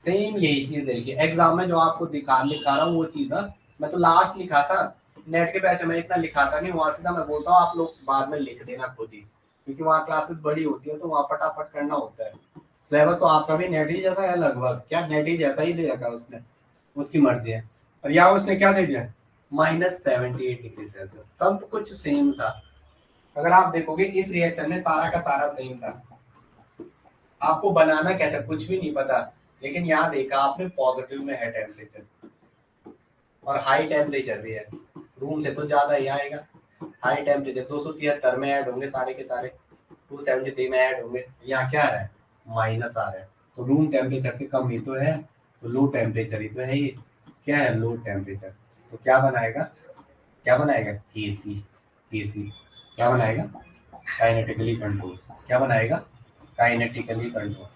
सेम यही चीज देखिए एग्जाम में जो आपको दिखा रहा हूँ वो चीज है। मैं तो लास्ट लिखा था नेट के बैच में, इतना लिखा था नहीं, वहां सीधा मैं बोलता हूँ आप लोग बाद में लिख देना खुद ही, क्योंकि वहाँ क्लासेस बड़ी होती है तो वहाँ फटाफट करना होता है। सिलेबस तो आपका भी नेट ही जैसा है लगभग, क्या नेट ही जैसा ही दे रखा है उसने, उसकी मर्जी है। और यहाँ उसने क्या दे दिया, -78 डिग्री सेल्सियस, सब कुछ सेम था। अगर आप देखोगे इस रिएक्शन में सारा का सारा सेम था, आपको बनाना कैसे कुछ भी नहीं पता, लेकिन यहाँ देखा आपने पॉजिटिव में है टेम्परेचर और हाई टेम्परेचर भी है, रूम से तो ज्यादा ही आएगा। हाई टेम्परेचर 273 में ऐड होंगे सारे के सारे, 273 में ऐड होंगे, यहाँ क्या आ रहा है, माइनस आ रहा है, तो रूम टेम्परेचर से कम ही तो है, तो लो टेम्परेचर ही तो है ये, क्या है लो टेम्परेचर। तो क्या बनाएगा, क्या बनाएगा, एसी, एसी क्या बनाएगा, काइनेटिकली कंट्रोल, क्या बनाएगा, kinetically control,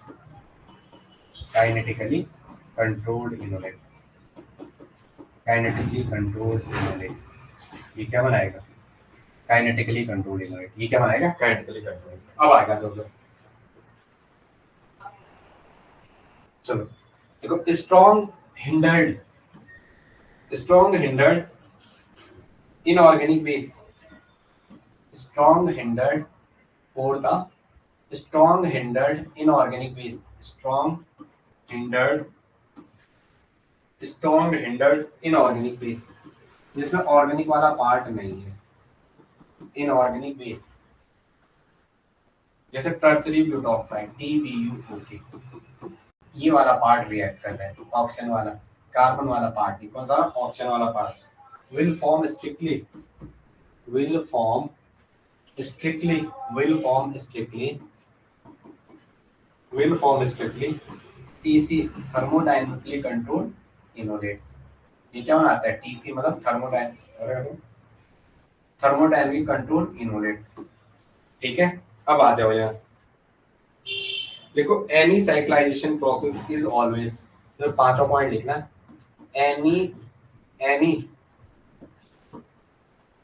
kinetically controlled unit, kinetically controlled unit, ये क्या बनाएगा, काइनेटिकली कंट्रोल्ड यूनिट, ये क्या बनाएगा, काइनेटिकली कंट्रोल्ड। अब आएगा दोस्तों, चलो देखो, strong hindered, strong hindered inorganic base, strong hindered और the strong hindered inorganic base, strong hindered, strong hindered inorganic base, जिसमें ऑर्गेनिक वाला पार्ट नहीं है, इनऑर्गेनिक बेस, जैसे टर्सरी ब्यूटॉक्साइड TBUOK, ये वाला पार्ट रिएक्ट कर रहा है, ऑक्सीजन वाला, कार्बन वाला पार्ट नहीं, कौन सा, ऑक्सीजन वाला part, will form strictly, will form strictly, will form strictly, will form strictly TC, thermodynamically controlled enolates. ये क्या बनाता है, TC मतलब थर्मोडायनेमिक कंट्रोल्ड इनोलेट्स, ठीक है। अब आ जाओ यहाँ, देखो any cyclisation process is always, तो पांचवा पॉइंट लिखना, एनी, एनी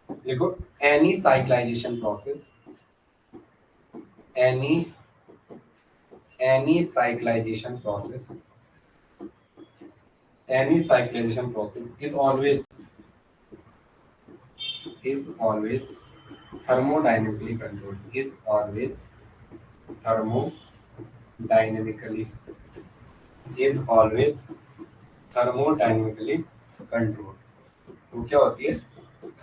देखो, any cyclisation process, any, any cyclisation process, any cyclisation process is always thermodynamically controlled, is always thermodynamically, is always thermodynamically controlled। तो क्या होती है,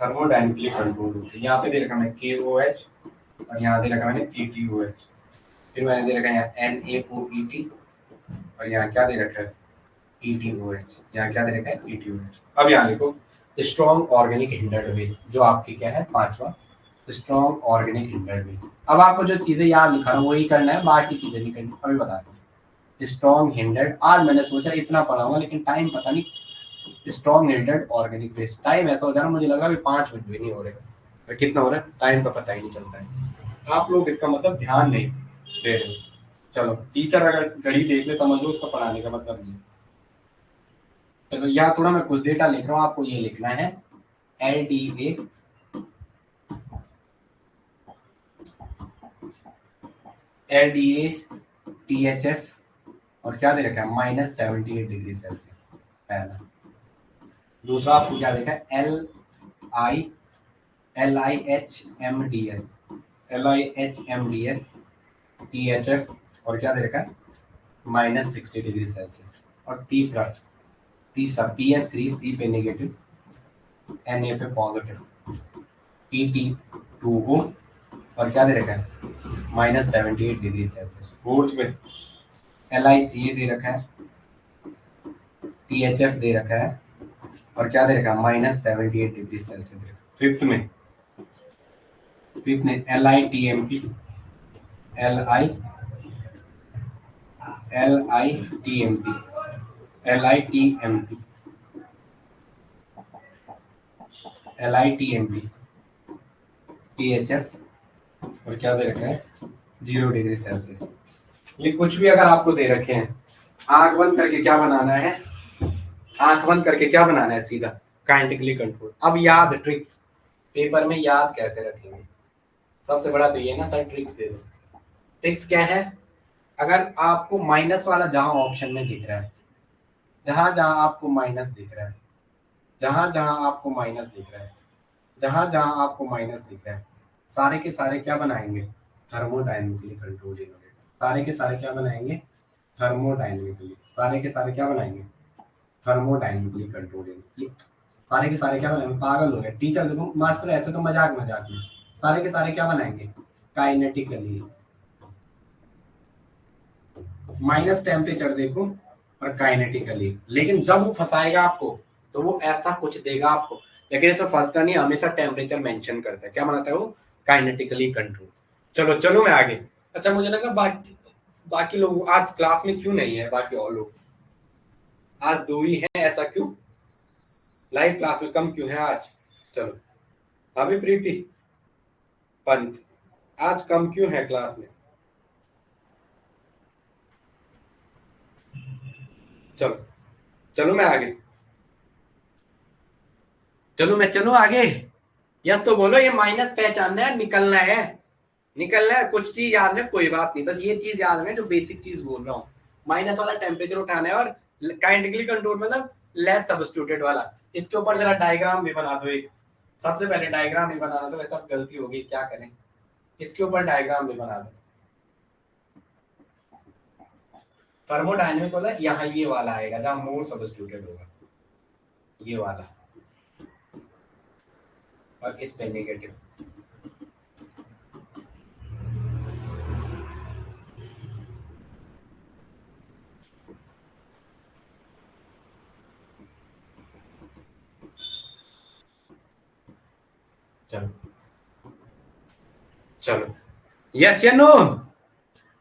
थर्मोडायनेमिकली कंट्रोल होती है। यहाँ पे दे रखा मैंने KOH और यहाँ दे रखा मैंने TTOH, फिर मैंने दे रखा है यहाँ NaOET और यहाँ क्या दे रखा है ETOH, यहाँ क्या दे रखा है ETOH। अब यहाँ लिखो स्ट्रॉन्ग ऑर्गेनिक हिंडर्ड बेस, जो आपकी क्या है पांचवा, स्ट्रॉन्ग ऑर्गेनिक हिंडर्ड बेस। अब आपको जो चीजें याद लिखा रहा हूँ वही करना है, बाकी चीजें नहीं करनी, अभी बताता हूँ। स्ट्रॉन्ग हिंडर्ड, आज मैंने सोचा इतना पढ़ाऊंगा लेकिन टाइम पता नहीं, strong hindered organic base, time ऐसा हो जा रहा मुझे लग रहा है 5 मिनट भी नहीं हो रहे, कितना हो रहा है टाइम का पता ही नहीं चलता है, आप लोग इसका मतलब ध्यान नहीं दे रहे। चलो टीचर अगर घड़ी देख ले समझ लो उसका पढ़ाने का मतलब नहीं। चलो यहाँ थोड़ा मैं कुछ डेटा लिख रहा हूँ, आपको ये लिखना है LDA, LDA THF और क्या दे रखा है -78 डिग्री सेल्सियस पहला। दूसरा आपको क्या देखा है LIHMDS THF और क्या दे रखा है -60 डिग्री सेल्सियस। और तीसरा PS3 C पे नेगेटिव Na पे पॉजिटिव Pt2O और क्या दे रखा है -78 डिग्री सेल्सियस। फोर्थ में LiCa दे रखा है, THF दे रखा है और क्या दे रखा है -78 डिग्री सेल्सियस दे रखा है। फिफ्थ में LiTMP THF और क्या दे रखा है 0 डिग्री सेल्सियस। ये कुछ भी अगर आपको दे रखे हैं, आंख बंद करके क्या बनाना है, आंख बंद करके क्या बनाना है सीधा काइनेटिकली कंट्रोल। अब याद ट्रिक्स पेपर में याद कैसे रखेंगे, सबसे बड़ा तो ये ना सर ट्रिक्स दे दो। ट्रिक्स क्या है, अगर आपको माइनस वाला जहां ऑप्शन में दिख रहा है, जहां जहां आपको माइनस दिख रहा है, जहां जहां आपको माइनस दिख रहा है, जहां जहां आपको माइनस दिख रहा है, सारे के सारे क्या बनाएंगे थर्मोडायनेमिकली कंट्रोल्ड इनोवेटर्स। सारे के सारे क्या बनाएंगे थर्मोडायनेमिकली, सारे के सारे क्या बनाएंगे थर्मोडायनेमिकली कंट्रोल्ड। सारे के सारे क्या बनाएंगे, पागल हो गए टीचर देखो मास्टर, ऐसे तो मजाक मजाक में। सारे के सारे क्या बनाएंगे काइनेटिकली। माइनस टेम्परेचर देखो और काइनेटिकली, लेकिन जब वो फंसाएगा आपको तो वो ऐसा कुछ देगा आपको, लेकिन ऐसा फंसता नहीं, हमेशा टेम्परेचर मेंशन करता है। क्या बनाता है वो काइनेटिकली कंट्रोल। चलो चलो मैं आगे। अच्छा मुझे लगा बाकी लोग आज क्लास में क्यों नहीं है, बाकी और लोग आज 2 ही हैं, ऐसा क्यों, लाइव क्लास में कम क्यों है आज। चलो अभी प्रीति पंत आज कम क्यों है क्लास में। चलो चलो मैं आगे, चलो आगे। यस तो बोलो, ये माइनस पहचानना है, निकलना है, निकलना है। कुछ चीज याद है कोई बात नहीं, बस ये चीज याद है जो बेसिक चीज बोल रहा हूँ। माइनस वाला टेम्परेचर उठाना है और काइनेटिकली कंट्रोल मतलब लेस सब्स्टिट्यूटेड वाला। इसके ऊपर जरा डायग्राम भी बना दो एक, सबसे पहले डायग्राम भी बनाना। तो वैसा गलती होगी, क्या करें, इसके ऊपर डायग्राम भी बना दो। थर्मोडायनेमिक वाला यहाँ ये वाला आएगा जहाँ मोर सब्स्टिट्यूटेड होगा, ये वाला, और इस पे नेगेटिव। चलो चलो यस या नो,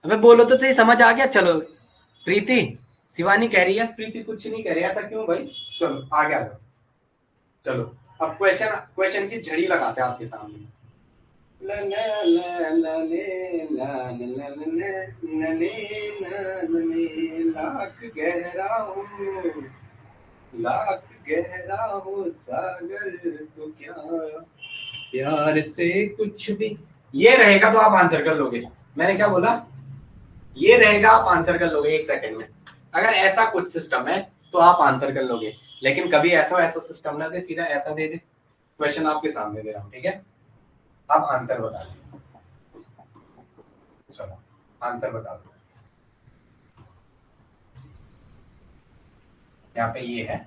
अबे बोलो तो सही, समझ आ गया। चलो प्रीति, शिवानी कह रही है, प्रीति कुछ नहीं कह रही, ऐसा क्यों भाई। चलो आगे आ जाओ। चलो अब क्वेश्चन की झड़ी लगाते हैं आपके सामने। लाख गहरा हो, लाख गहरा हो सागर तो क्या प्यार से कुछ भी। ये रहेगा तो आप आंसर कर लोगे। मैंने क्या बोला, ये रहेगा आप आंसर कर लोगे 1 सेकंड में। अगर ऐसा कुछ सिस्टम है तो आप आंसर कर लोगे, लेकिन कभी ऐसा सिस्टम ना दे, सीधा ऐसा दे दे। क्वेश्चन आपके सामने दे रहा हूं, ठीक है, आप आंसर बता दो। चलो आंसर बता दो। यहाँ पे ये है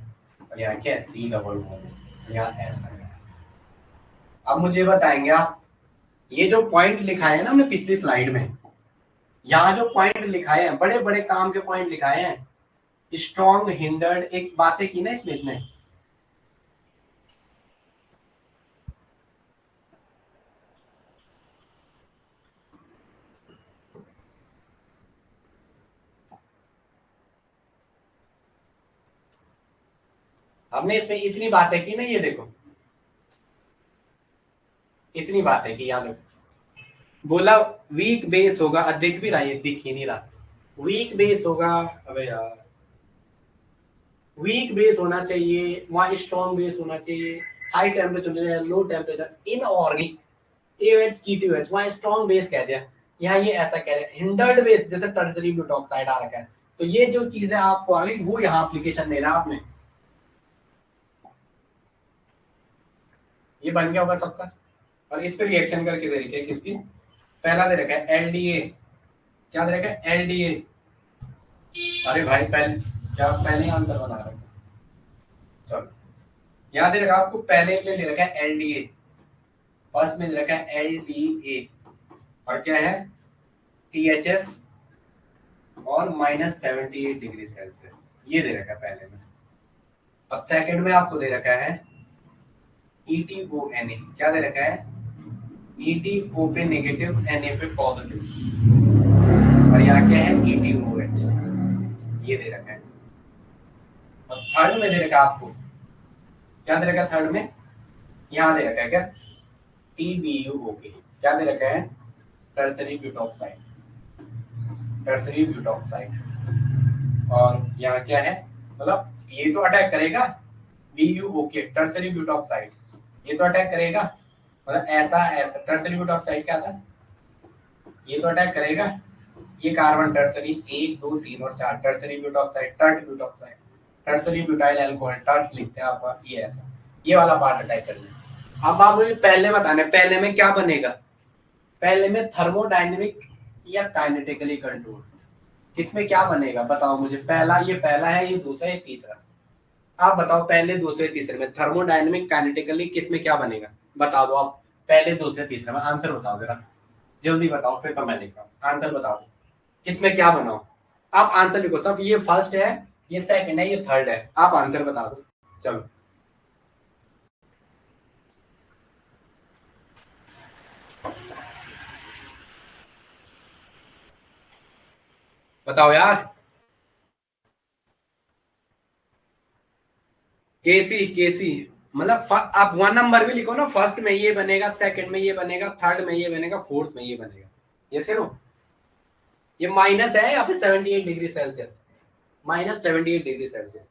और यहाँ क्या है C डबल बॉन्ड, यहाँ ऐसा है। अब मुझे बताएंगे आप, ये जो पॉइंट लिखाए हैं ना हमने पिछली स्लाइड में, यहाँ जो पॉइंट लिखाए हैं, बड़े बड़े काम के पॉइंट लिखाए हैं, स्ट्रॉन्ग हिंडर्ड, एक बातें की ना इसमें हमने इसमें इतनी बातें की ना, ये देखो इतनी बातें की। यहाँ देखो बोला वीक बेस होगा, दिख भी रहा है, दिख ही नहीं रहा, वीक बेस होगा। अबे यार वीक बेस होना चाहिए, वहां स्ट्रॉन्ग बेस होना चाहिए, high temperature low temperature inorganic AOH की TOH, वहां स्ट्रॉन्ग बेस कह दिया। यहाँ ये ऐसा कह रहे हैं हिंडर्ड बेस, जैसे टर्सरी ब्यूटॉक्साइड आ रखा है, तो ये जो चीजें आपको आ गई वो यहाँ एप्लीकेशन दे रहा है आपने। ये बन गया होगा सबका। और इस पे रिएक्शन करके दे रखी है किसकी, पहला दे रखा है एलडीए, क्या दे रखा है एलडीए। अरे भाई पहले क्या पहले ही आंसर बना रहे हो, चलो यहाँ दे रखा आपको, पहले में दे रखा है एलडीए, फर्स्ट में दे रखा है एलडीए, और क्या है टीएचएफ और -78 डिग्री सेल्सियस, ये दे रखा है पहले में। और सेकंड में आपको दे रखा है ETONA, क्या दे रखा है ETO पे नेगेटिव, Na पे पॉजिटिव, और यहाँ क्या है ETOH, ये दे रखा है। और थर्ड में दे रखा है आपको, क्या दे रखा है थर्ड में, यहाँ दे रखा है क्या TBUOK, क्या दे रखा है टर्सरी ब्यूटॉक्साइड, टर्सरी ब्यूटॉक्साइड। और यहाँ क्या है, मतलब ये तो अटैक करेगा BUOK टर्सरी ब्यूटॉक्साइड, ये तो अटैक करेगा, मतलब ऐसा ऐसा टर्सरी ब्यूटॉक्साइड क्या था, ये तो अटैक करेगा, ये कार्बन टर्सरी 1 2 3 और 4 tertiary butoxide, tert butoxide, tertiary butyl alcohol, tert लिखते हैं आपका, ये ऐसा, ये वाला पार्ट अटैक कर लें। अब आप मुझे पहले बताना है पहले में क्या बनेगा, पहले में थर्मोडायनेमिक या काइनेटिकली कंट्रोल, किसमें क्या बनेगा बताओ मुझे, पहला ये पहला है, ये दूसरा, ये तीसरा, आप बताओ पहले दूसरे तीसरे में थर्मोडायनेमिक काइनेटिकली किसमें क्या बनेगा, बता दो आप पहले दूसरे तीसरे में, आंसर बताओ जरा जल्दी बताओ, फिर तो मैं लिख रहा हूँ, आंसर बताओ किसमें क्या बनाओ, आप आंसर लिखो सब, ये फर्स्ट है, ये सेकंड है, ये थर्ड है, आप आंसर बता दो चलो। बताओ यार, केसी केसी, मतलब आप 1 नंबर भी लिखो ना, फर्स्ट में ये बनेगा, सेकंड में ये बनेगा, थर्ड में ये बनेगा, फोर्थ में ये बनेगा, ये से नो, ये माइनस है यहाँ पे 78 डिग्री सेल्सियस, -78 डिग्री सेल्सियस।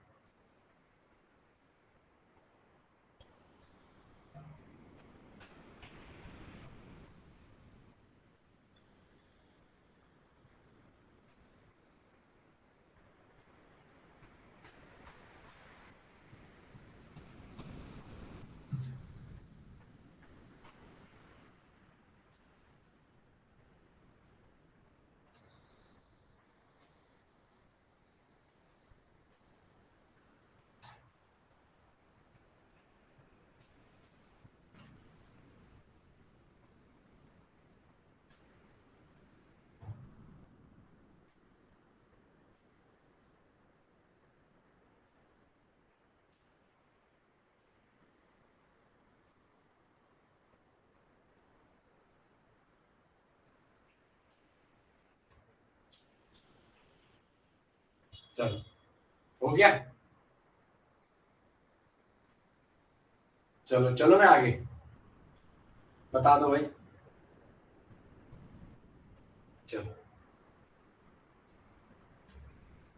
चलो हो गया, चलो चलो मैं आगे बता दो भाई, चलो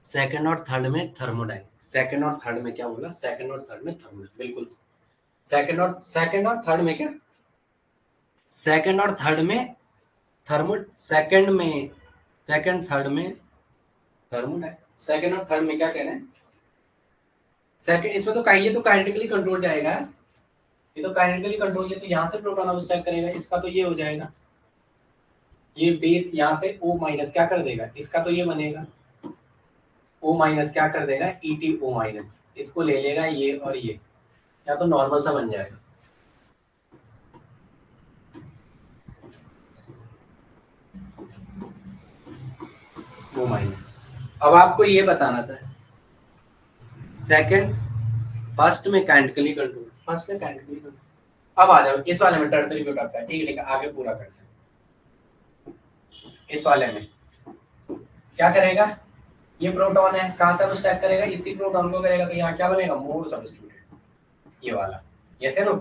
सेकंड और थर्ड में थर्मोडायनेमिक, सेकंड और थर्ड में क्या बोला, सेकंड और थर्ड में थर्मोडायनेमिक, बिल्कुल सेकंड और थर्ड में क्या, सेकंड और थर्ड में थर्मो, सेकंड में, सेकंड थर्ड में थर्मोडायनेमिक, सेकंड और थर्ड में क्या कह रहे हैं, सेकंड इसमें तो ये तो काइनेटिकली कंट्रोल जाएगा, ये तो काइनेटिकली कंट्रोल, ये तो यहाँ से प्रोटॉन अब्स्ट्रैक्ट करेगा, इसका तो ये हो जाएगा, ये बेस यहाँ से O माइनस क्या कर देगा, इसका तो ये बनेगा O माइनस क्या कर देगा ETO माइनस, इसको ले लेगा ये और ये, या तो नॉर्मल सा बन जाएगा, O माइनस। अब आपको ये बताना था सेकंड, फर्स्ट में काइनेटिकली कंट्रोल, फर्स्ट में काइनेटिकली कंट्रोल। अब आ जाओ इस वाले में टर्सरी ब्यूटॉक्साइड, ठीक है लेकिन आगे पूरा करते हैं, इस वाले में क्या करेगा, ये प्रोटॉन है, कहां से अब्स्ट्रैक्ट करेगा, इसी प्रोटॉन को करेगा, तो यहाँ क्या बनेगा मोर सब्स्टिट्यूटेड, ये वाला, यस है नो,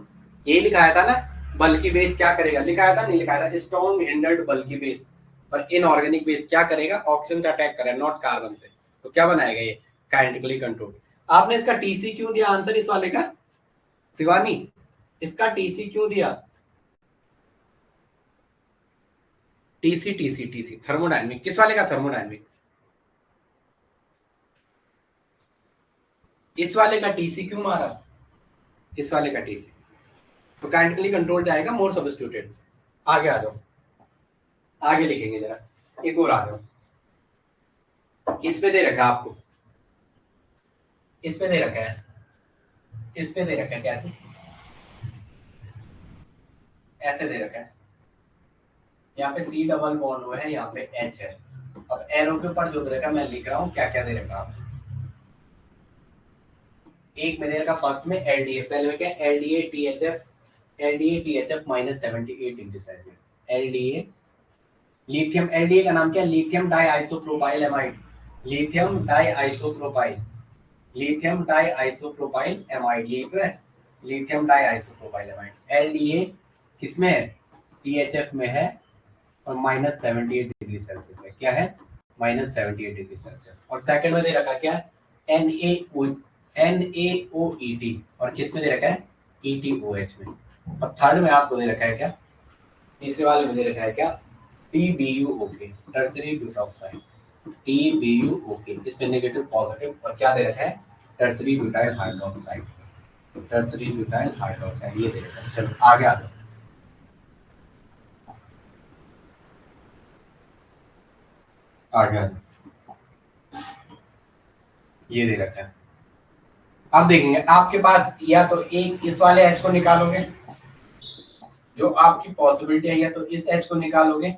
ये लिखाया था ना, बल्कि बेस क्या करेगा, लिखाया था नहीं लिखाया था, स्ट्रॉन्ग हिंडर्ड बल्कि बेस, पर इनऑर्गेनिक बेस क्या करेगा, ऑक्सीजन से अटैक करेगा नॉट कार्बन से, तो क्या बनाएगा ये काइनेटिकली कंट्रोल। आपने इसका टीसी क्यों दिया आंसर इस वाले का, शिवानी इसका टीसी क्यों दिया, टीसी टीसी टीसी थर्मोडायनेमिक, किस वाले का थर्मोडायनेमिक? इस वाले का टीसी क्यों मारा? इस वाले का टीसी, तो काइनेटिकली कंट्रोल जाएगा, मोर सब्स्टिट्यूटेड। आगे आ जाओ, आगे लिखेंगे जरा, एक और आ जाओ। इस पे दे रखा है आपको, इस पे दे रखा है, इस पे दे रखा है, कैसे? ऐसे दे रखा है, यहाँ पे सी डबल बॉन्ड हुआ है, यहाँ पे एच है। अब एरो के ऊपर जो दे रखा है मैं लिख रहा हूँ क्या क्या दे रखा है। एक में दे रखा फर्स्ट में एलडीए, पहले में क्या LDA THF, LDA THF -78 degree Celsius. LDA lithium, LDA का नाम क्या है? Lithium diisopropyl amide, lithium diisopropyl, lithium diisopropyl amide, यही तो है lithium diisopropyl amide. LDA किसमें है? टीएचएफ में है और -78 डिग्री सेल्सियस है। क्या है? -78 डिग्री सेल्सियस। और सेकंड में दे रखा क्या है? NaOET, और किस में दे रखा है? ETOH में। और थर्ड में आपको दे रखा है क्या? तीसरे वाले में दे रखा है क्या? TBuOK, tertiary butoxide, TBuOK। इस पे नेगेटिव पॉजिटिव, और क्या दे रखा है? Tertiary butyl hydroxide, tertiary butyl hydroxide, ये दे रखा है। चलो आगे आ जाओ, आगे आ जाओ, ये दे रखा है। अब देखेंगे आपके पास, या तो एक इस वाले एच को निकालोगे, जो आपकी पॉसिबिलिटी है, या तो इस एच को निकालोगे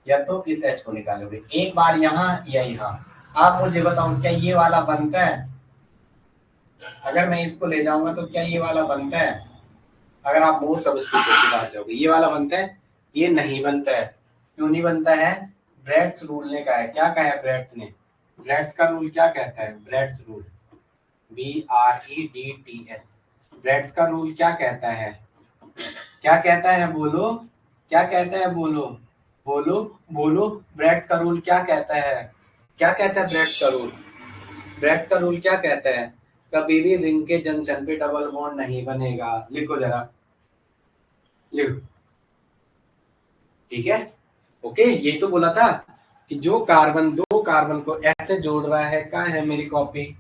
या तो इस एच को निकालोगे, एक बार यहाँ या यहाँ। आप मुझे बताओ क्या ये वाला बनता है? अगर मैं इसको ले जाऊंगा तो क्या ये वाला बनता है? अगर आप मोर सब्स्टिट्यूट की बात जाओगे, ये वाला बनता है? ये नहीं बनता है। क्यों नहीं बनता है? ब्रेड्स रूल ने कहा है। क्या कहा है ब्रेड्स ने? ब्रेड्स का रूल क्या कहता है? ब्रेड्स रूल, BREDTS, ब्रेड्स का रूल क्या कहता है? क्या कहता है? बोलो, क्या कहता है? बोलो बोलो बोलो, ब्रेड्स का रूल क्या कहता है? क्या कहता है ब्रेड्स का रूल? ब्रेड्स का रूल क्या कहता है? कभी भी रिंग के जंक्शन पे डबल बॉन्ड नहीं बनेगा। लिखो जरा, लिखो, ठीक है? ओके, यही तो बोला था कि जो कार्बन दो कार्बन को ऐसे जोड़ रहा है, कहाँ है मेरी कॉपी?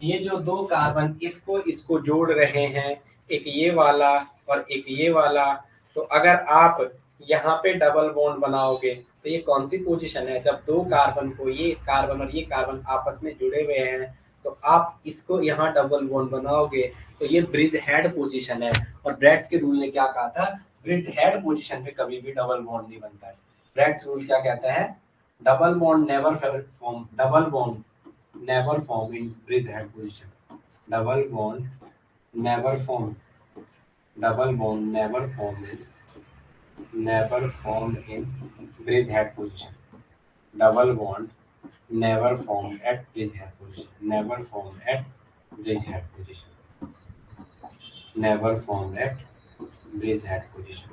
ये जो दो कार्बन इसको इसको जोड़ रहे हैं, एक ये वाला और एक ये वाला, तो अगर आप यहाँ पे डबल बॉन्ड बनाओगे तो ये कौन सी पोजीशन है? जब दो कार्बन को, ये कार्बन और ये कार्बन आपस में जुड़े हुए हैं, तो आप इसको यहाँ डबल बॉन्ड बनाओगे तो ये ब्रिज हेड पोजीशन है। और ब्रेड्स के रूल ने क्या कहा था? ब्रिज हेड पोजीशन पे कभी भी डबल बॉन्ड नहीं बनता है। ब्रेड्स रूल क्या कहता है? Double bond never form, double bond never form in bridge head position, double bond never form, double bond never form in, never formed in bridge head position, double bond never formed at bridge head position, never formed at bridge head position, never formed at bridge head position,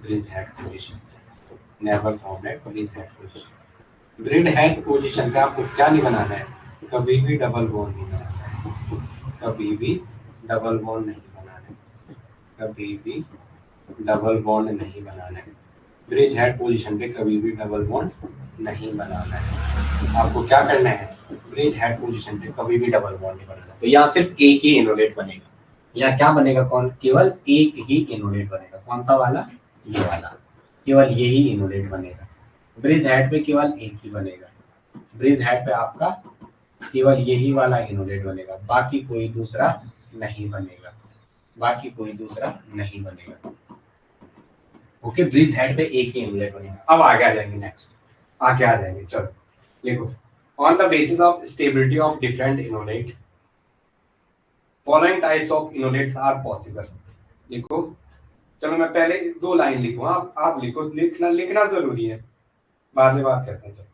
bridge head position, never formed at bridge head position। Bridge head position पे आपको क्या नहीं बनाना है? कभी भी double bond नहीं बनाना है, कभी भी डबल बॉन्ड नहीं बनाना है, कभी भी डबल बॉन्ड नहीं बनाना है। ब्रिज हेड पोजीशन पे कभी भी डबल बॉन्ड नहीं बनाना है। आपको क्या करना है? ब्रिज हेड पोजीशन पे कभी भी डबल बॉन्ड नहीं बनाना। तो यहाँ सिर्फ एक ही इनोलेट बनेगा। यहाँ क्या बनेगा? कौन? केवल एक ही इनोलेट बनेगा। कौन सा वाला? ये वाला, केवल यही इनोलेट बनेगा। ब्रिज हेड पे केवल एक ही बनेगा। ब्रिज हेड पे आपका केवल यही वाला इनोलेट बनेगा, बाकी कोई दूसरा नहीं बनेगा, बाकी कोई दूसरा नहीं बनेगा। ओके, ब्रिज हेड पे एक ही इनोलेट बनेगा। अब आगे आ जाएंगे, नेक्स्ट आगे आ जाएंगे। चलो देखो, on the basis of stability of different enolate, following types of enolates are possible. लिखो, चलो मैं पहले दो लाइन लिखूं, आप लिखो, लिखना जरूरी है, बाद में बात करते हैं। चलो,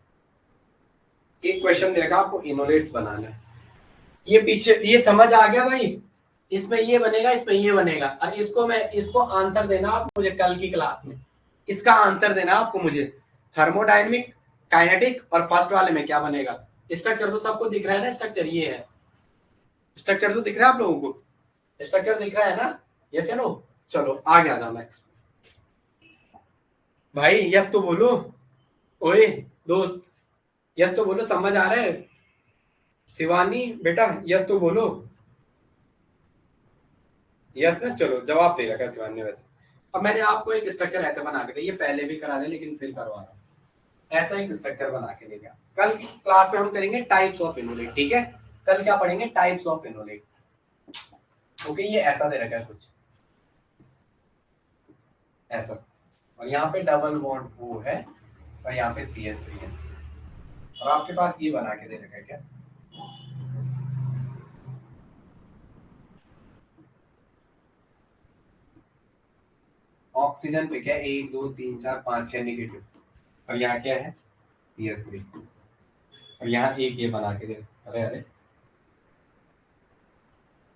एक क्वेश्चन दे रखा आपको, इनोलेट्स बनाना है। ये पीछे, ये समझ आ गया भाई? इसमें ये बनेगा, इसमें ये बनेगा, और इसको आंसर देना आप मुझे कल की क्लास में। इसका आंसर देना आपको मुझे, थर्मोडायनेमिक, काइनेटिक, और फर्स्ट वाले में क्या बनेगा। स्ट्रक्चर तो सबको दिख रहा है ना? स्ट्रक्चर ये है, स्ट्रक्चर तो दिख रहा है आप लोगों को? स्ट्रक्चर दिख रहा है ना? यस या नो? चलो आगे आ जाओ, नेक्स्ट भाई यस तो बोलो, ओए दोस्त, यस तो बोलो, समझ आ रहा है? शिवानी बेटा यस तो बोलो, यस ना, चलो जवाब दे रखा है शिवानी ने वैसे। अब मैंने आपको एक स्ट्रक्चर ऐसे बना के दिया, ये पहले भी करा दे लेकिन फिर करवा रहा हूँ। ऐसा एक स्ट्रक्चर बना के देगा। कल की क्लास में हम करेंगे टाइप्स ऑफ इनोलेट, ठीक है? कल क्या पढ़ेंगे? Types of enolate. ओके, ये ऐसा दे रखा है कुछ ऐसा, और यहाँ पे डबल बॉन्ड ओ है, और यहाँ पे CH3 है, और आपके पास ये बना के दे रखा है क्या? ऑक्सीजन पे क्या है? 1 2 3 4 5 6 नेगेटिव, और यहाँ क्या है? CH3, और यहाँ एक ये बना के दे, अरे अरे,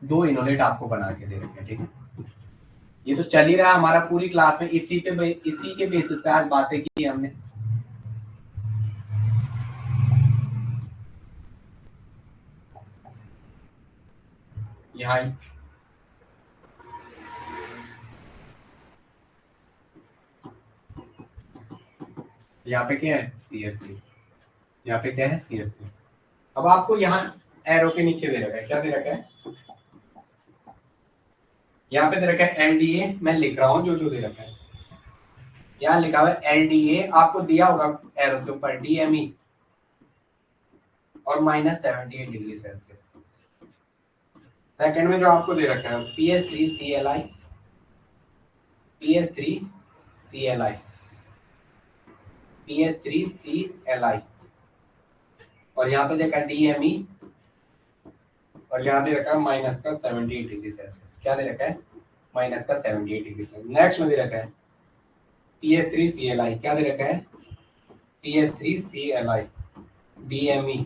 दो इनोलेट आपको बना के दे रखे हैं, ठीक है? ये तो चल ही रहा है हमारा पूरी क्लास में, इसी के बेसिस पे आज बातें की हमने। यहाँ यहाँ पे क्या है? CH3, यहाँ पे क्या है? CH3। अब आपको यहाँ एरो के नीचे दे रखा है, क्या दे रखा है? यहाँ पे दे रखा है LDA, मैं लिख रहा हूँ जो जो दे रखा है। यहाँ लिखा हुआ है LDA, आपको दिया होगा एरो के ऊपर DME और -78 डिग्री सेल्सियस। सेकंड में जो आपको दे रखा है PS3CLI, PS3CLI, PS3CLI, और यहाँ पे देखा DME, और यहाँ दे रखा है -78 डिग्री सेल्सियस। क्या दे रखा है? -78 डिग्री सेल्सियस। नेक्स्ट में दे रखा है PS3CLI, क्या दे रखा है? PS3CLI, DME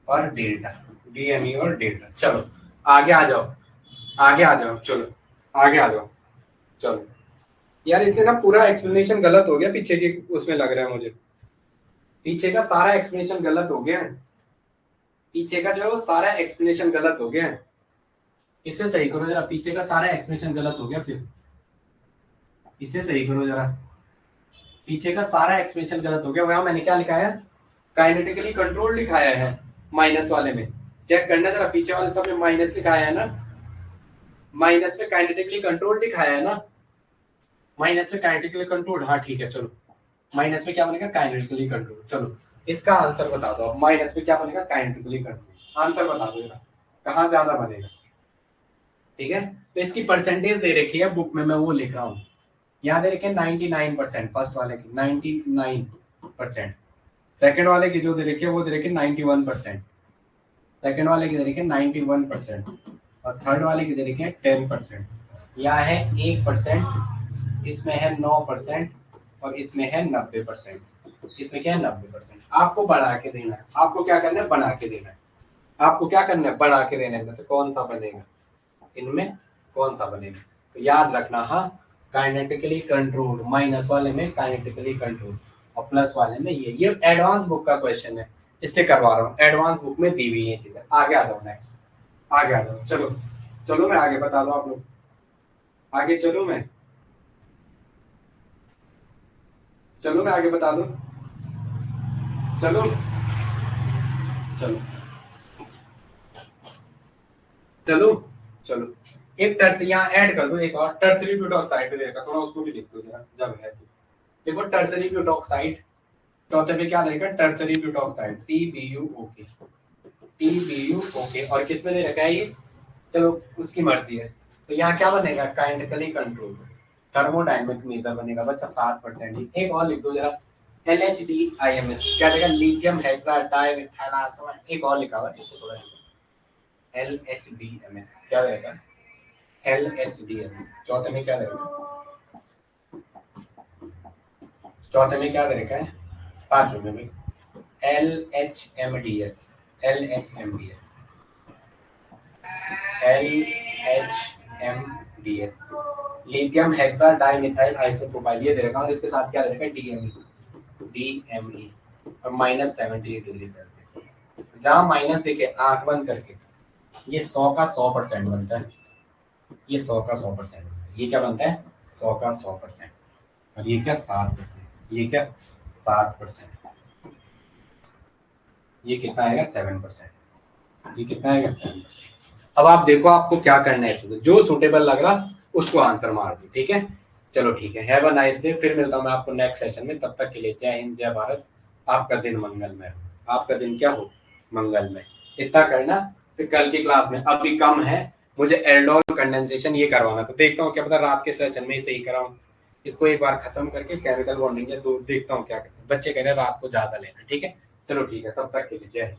और डेल्टा, DME और डेल्टा। चलो आगे आ जाओ, आगे आ जाओ, चलो आगे आ जाओ, चलो। यार इससे ना पूरा एक्सप्लेनेशन गलत हो गया पीछे की, उसमें लग रहा है मुझे पीछे का सारा एक्सप्लेनेशन गलत हो गया है। पीछे का जो है वो सारा एक्सप्लेनेशन गलत हो गया है। इसे सही करो जरा, पीछे का सारा एक्सप्लेनेशन गलत हो गया, फिर इसे सही करो जरा। पीछे का सारा एक्सप्लेनेशन गलत हो गया। वहां मैंने क्या लिखा है? काइनेटिकली कंट्रोल लिखाया है माइनस वाले में, चेक करना जरा, पीछे वाले सब में माइनस लिखाया है ना, माइनस में काइनेटिकली कंट्रोल लिखाया है ना, माइनस में काइनेटिकली कंट्रोल, हाँ ठीक है चलो। माइनस में क्या बनेगा? Kinetically control. चलो इसका आंसर बता दो, अब माइनस में क्या बनेगा? Kinetically control. आंसर बता दो जरा, कहाँ ज्यादा बनेगा? ठीक है, तो इसकी परसेंटेज दे रखी है बुक में, मैं वो लिख रहा हूँ। यहाँ दे रखे 99%, फर्स्ट वाले की 99%, सेकंड वाले की जो दे रखी है वो दे रखी 91%, सेकंड वाले की दे रखी 91%, और थर्ड वाले की दे रखी है 10%। यहाँ है 1%, इसमें है 9%, और इसमें है 90%। इसमें क्या है? 90%। आपको बढ़ा के देना है, आपको क्या करना है? बना के देना है। आपको क्या करना है? बना के देना है। इनमें से कौन सा बनेगा? इनमें कौन सा बनेगा? तो याद रखना, हाँ, काइनेटिकली कंट्रोल, माइनस वाले में काइनेटिकली कंट्रोल, और प्लस वाले में ये एडवांस बुक का क्वेश्चन है, इसलिए करवा रहा हूँ। एडवांस बुक में दी हुई है चीजें। आगे आ जाओ, नेक्स्ट आगे आ जाओ, चलो चलो मैं आगे बता दो, आप लोग आगे चलो, मैं चलो मैं आगे बता दो, चलो चलो चलो चलो। एक टर्स यहाँ ऐड कर दो, एक और टर्सरी ब्यूटॉक्साइड देगा, थोड़ा उसको भी लिख दो जरा जब है तो। देखो टर्सरी ब्यूटॉक्साइड, चौथे पे क्या देगा? टर्सरी ब्यूटॉक्साइड, TBU, TBU, और किस में दे रखा है ये? चलो उसकी मर्जी है। तो यहाँ क्या बनेगा? काइनेटिकली कंट्रोल, थर्मोडायनेमिक मेजर बनेगा बच्चा 7% ही। एक और लिख दो जरा, LHDIMS, क्या देगा? Lithium hexa dimethylamide. एक और लिखा हुआ है, इसको थोड़ा LHDMS, क्या देगा? LHDMS। चौथे में क्या देगा? चौथे में क्या दे रखा है? पांचवें में LHMDS, LHMDS, LHMDS, lithium hexa dimethyl isopropyl, ये दे रखा है। इसके साथ क्या दे रखा है? DME, और -78 डिग्री सेल्सियस। जहां माइनस देखे आंख बंद करके, ये 100 का 100% बनता है, ये 100 का 100% बनता है। ये क्या बनता है? 100 का 100%। और ये क्या 7%, ये क्या 7%, ये कितना आएगा 7%, ये कितना आएगा 7%। अब आप देखो आपको क्या करना है, इसमें जो सूटेबल लग रहा उसको आंसर मार दो, ठीक है। चलो ठीक है, हैव अ नाइस डे, फिर मिलता हूँ मैं आपको नेक्स्ट सेशन में, तब तक के लिए जय हिंद जय भारत, आपका दिन मंगलमय हो, आपका दिन क्या हो, मंगलमय। इतना करना, फिर कल की क्लास में अभी कम है, मुझे एल्डोल कंडेंसेशन ये करवाना, तो देखता हूँ क्या पता रात के सेशन में ही सही कराऊं, इसको एक बार खत्म करके केमिकल बॉन्डिंग है तो देखता हूँ क्या करते हैं, बच्चे कह रहे हैं रात को ज्यादा लेना, ठीक है। चलो ठीक है, तब तक के लिए जय हिंद।